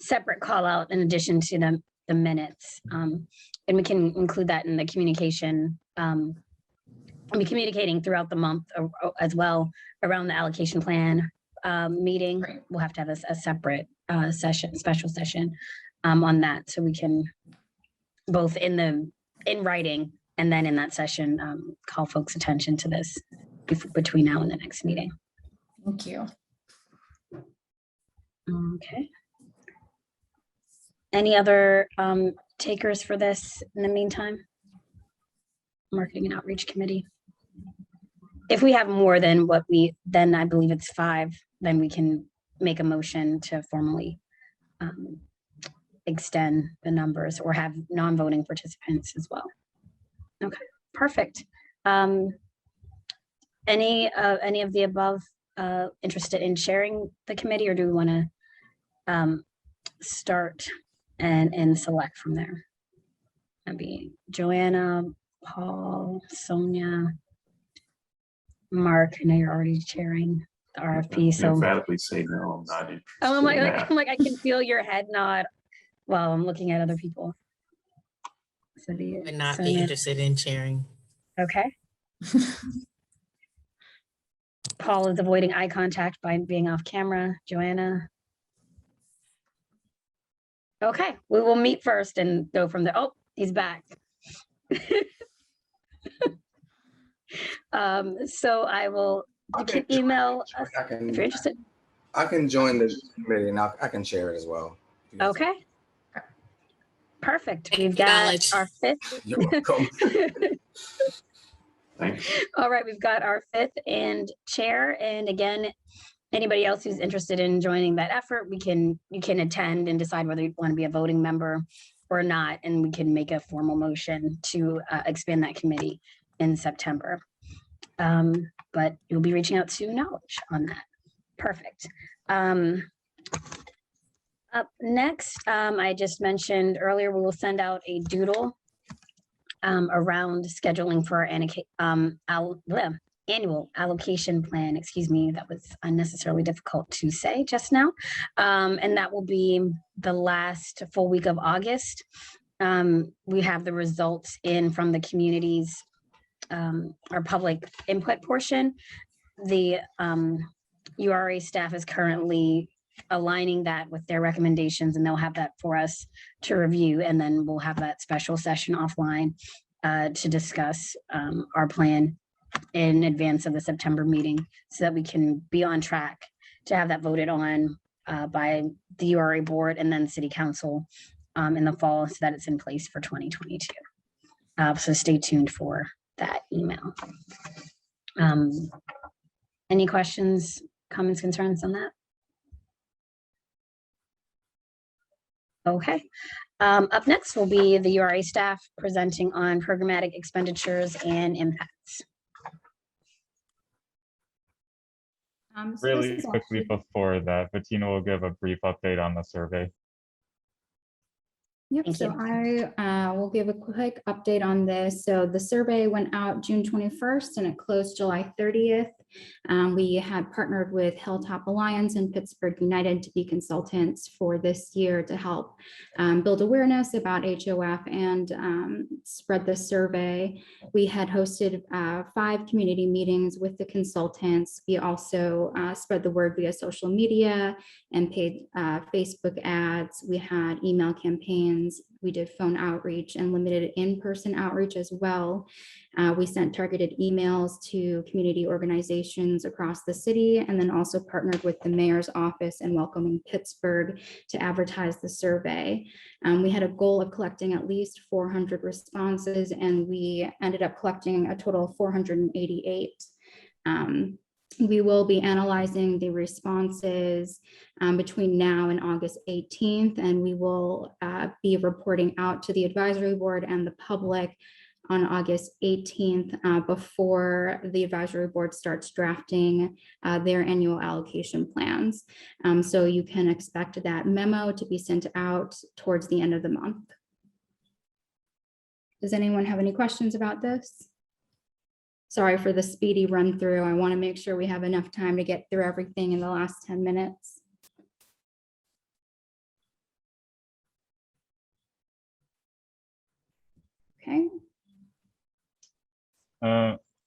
separate call out in addition to the minutes. And we can include that in the communication. I'll be communicating throughout the month as well around the allocation plan meeting. Right. We'll have to have a separate special session on that, so we can both in writing and then in that session call folks' attention to this between now and the next meeting. Thank you. Okay. Any other takers for this in the meantime? Marketing and Outreach Committee. If we have more than then I believe it's 5, then we can make a motion to formally extend the numbers or have non-voting participants as well. Okay, perfect. Any of the above interested in sharing the committee, or do we want to start and select from there? That'd be Joanna, Paul, Sonia, Mark. I know you're already chairing the RFP, so emphatically say no, I'm not interested. Oh, I'm like, I can feel your head nod while I'm looking at other people. So Would not be interested in chairing. Okay. Paul is avoiding eye contact by being off camera. Joanna. Okay, we will meet first and go from there. Oh, he's back. So I will email us if you're interested. I can join the committee and I can share it as well. Okay. Perfect. We've got our 5th. You're welcome. Thanks. All right, we've got our 5th and chair. And again, anybody else who's interested in joining that effort, you can attend and decide whether you want to be a voting member or not, and we can make a formal motion to expand that committee in September. But you'll be reaching out to Knowledge on that. Perfect. Up next, I just mentioned earlier, we will send out a doodle around scheduling for our annual allocation plan. Excuse me, that was unnecessarily difficult to say just now. And that will be the last full week of August. We have the results in from the communities, our public input portion. The URA staff is currently aligning that with their recommendations, and they'll have that for us to review, and then we'll have that special session offline to discuss our plan in advance of the September meeting, so that we can be on track to have that voted on by the URA board and then City Council in the fall, so that it's in place for 2022. So stay tuned for that email. Any questions, comments, concerns on that? Okay. Up next will be the URA staff presenting on programmatic expenditures and impacts. So this Really is quickly actually- before that, Bettina will give a brief update on the survey. Yep, Thank so I will give a quick update on this. So the survey went out June 21st and it closed July 30th. We had partnered with Hilltop Alliance and Pittsburgh United to be consultants for this year to help build awareness about HOF and spread the survey. We had hosted 5 community meetings with the consultants. We also spread the word via social media and paid Facebook ads. We had email campaigns. We did phone outreach and limited in-person outreach as well. We sent targeted emails to community organizations across the city and then also partnered with the mayor's office in Welcoming Pittsburgh to advertise the survey. We had a goal of collecting at least 400 responses and we ended up collecting a total of 488. We will be analyzing the responses between now and August 18th, and we will be reporting out to the advisory board and the public on August 18th before the advisory board starts drafting their annual allocation plans. So you can expect that memo to be sent out towards the end of the month. Does anyone have any questions about this? Sorry for the speedy run through. I want to make sure we have enough time to get through everything in the last 10 minutes. Okay.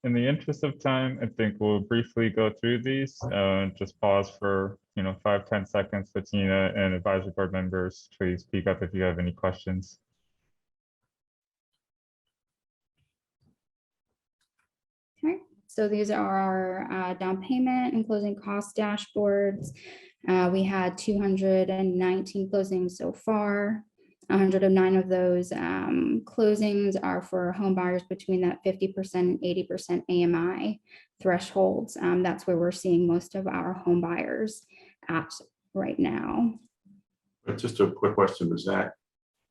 In the interest of time, I think we'll briefly go through these. Just pause for 5-10 seconds. Bettina and advisory board members, please speak up if you have any questions. Okay. So these are our down payment and closing cost dashboards. We had 219 closings so far. 109 of those closings are for home buyers between that 50% and 80% AMI thresholds. That's where we're seeing most of our home buyers at right now. But just a quick question, is that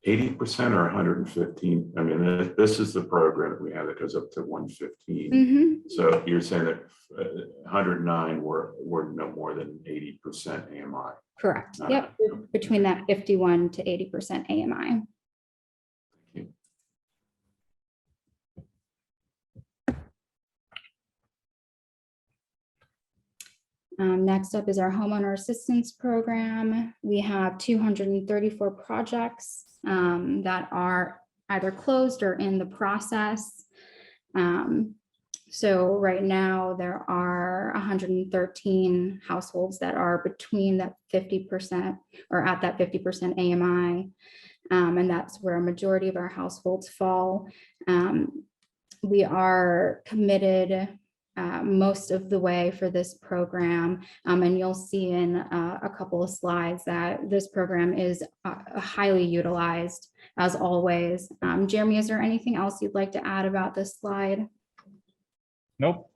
80% or 115? I mean, this is the program that we have that goes up to 115. Mm-hmm. So you're saying that 109 were no more than 80% AMI. Correct. Yep. Between that 51 to 80% AMI. Next up is our homeowner assistance program. We have 234 projects that are either closed or in the process. So right now there are 113 households that are between that 50% or at that 50% AMI. And that's where a majority of our households fall. We are committed most of the way for this program. And you'll see in a couple of slides that this program is highly utilized as always. Jeremy, is there anything else you'd like to add about this slide? Nope.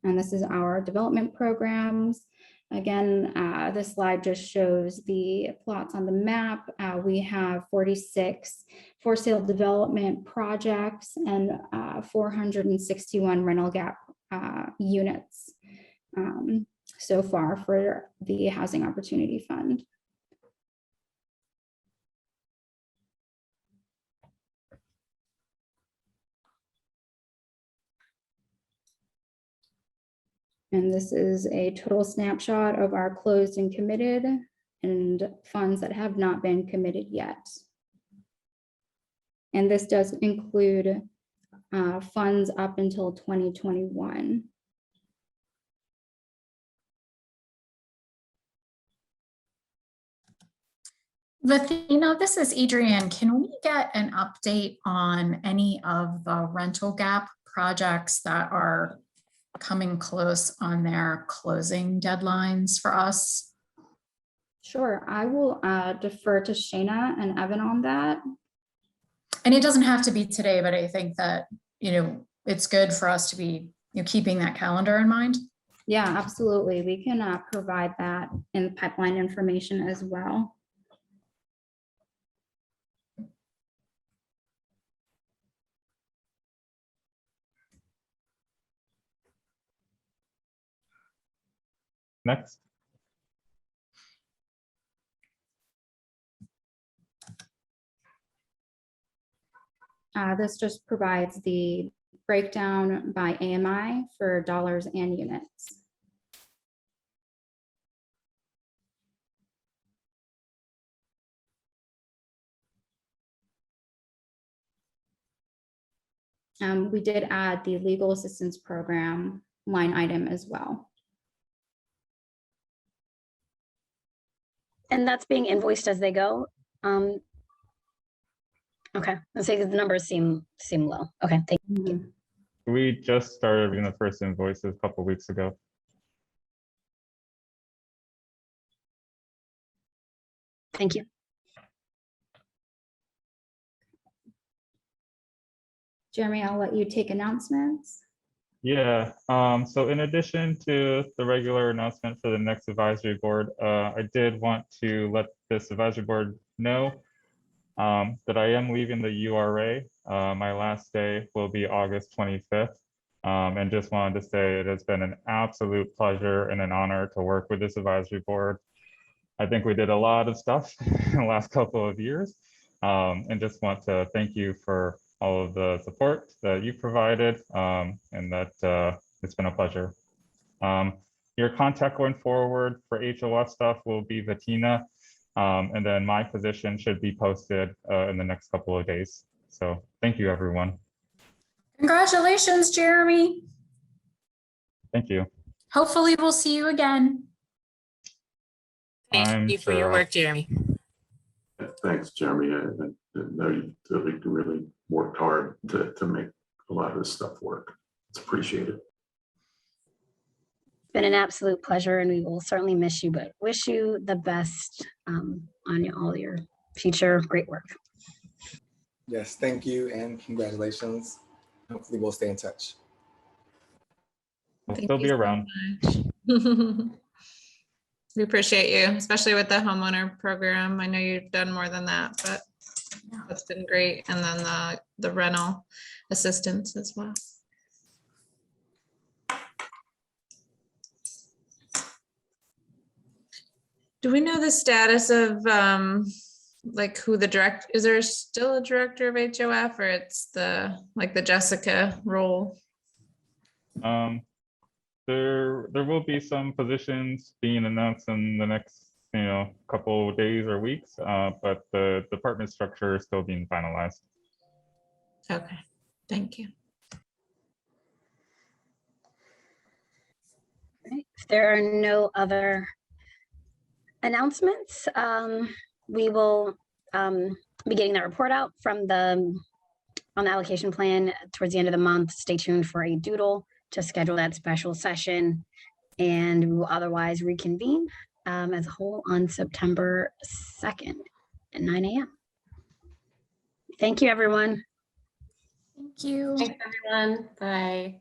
And this is our development programs. Again, this slide just shows the plots on the map. We have 46 for sale development projects and 461 rental gap units so far for the Housing Opportunity Fund. And this is a total snapshot of our closed and committed and funds that have not been committed yet. And this does include funds up until 2021. Lathina, this is Adrian. Can we get an update on any of the rental gap projects that are coming close on their closing deadlines for us? Sure, I will defer to Shayna and Evan on that. And it doesn't have to be today, but I think that, it's good for us to be keeping that calendar in mind. Yeah, absolutely. We can provide that in pipeline information as well. Next. This just provides the breakdown by AMI for dollars and units. We did add the legal assistance program line item as well. And that's being invoiced as they go. Okay, let's say the numbers seem low. Okay, thank you. We just started reading the first invoices a couple weeks ago. Thank you. Jeremy, I'll let you take announcements. Yeah, so in addition to the regular announcement for the next advisory board, I did want to let this advisory board know that I am leaving the URA. My last day will be August 25th. And just wanted to say it has been an absolute pleasure and an honor to work with this advisory board. I think we did a lot of stuff in the last couple of years, and just want to thank you for all of the support that you provided, and that it's been a pleasure. Your contact going forward for HOF stuff will be Vatina, and then my position should be posted in the next couple of days. So thank you, everyone. Congratulations, Jeremy. Thank you. Hopefully we'll see you again. Thank you for your work, Jeremy. Thanks, Jeremy. I know you really worked hard to make a lot of this stuff work. It's appreciated. It's been an absolute pleasure, and we will certainly miss you, but wish you the best on all your future great work. Yes, thank you and congratulations. Hopefully we'll stay in touch. I'll still be around. We appreciate you, especially with the homeowner program. I know you've done more than that, but that's been great. And then the rental assistance as well. Do we know the status of like who the director, is there still a director of HOF, or it's the Jessica role? There will be some positions being announced in the next couple of days or weeks, but the department structure is still being finalized. Okay, thank you. If there are no other announcements, we will be getting that report out from on the allocation plan towards the end of the month. Stay tuned for a doodle to schedule that special session, and we will otherwise reconvene as a whole on September 2nd at 9 a.m. Thank you, everyone. Thank you. Thanks, everyone. Bye.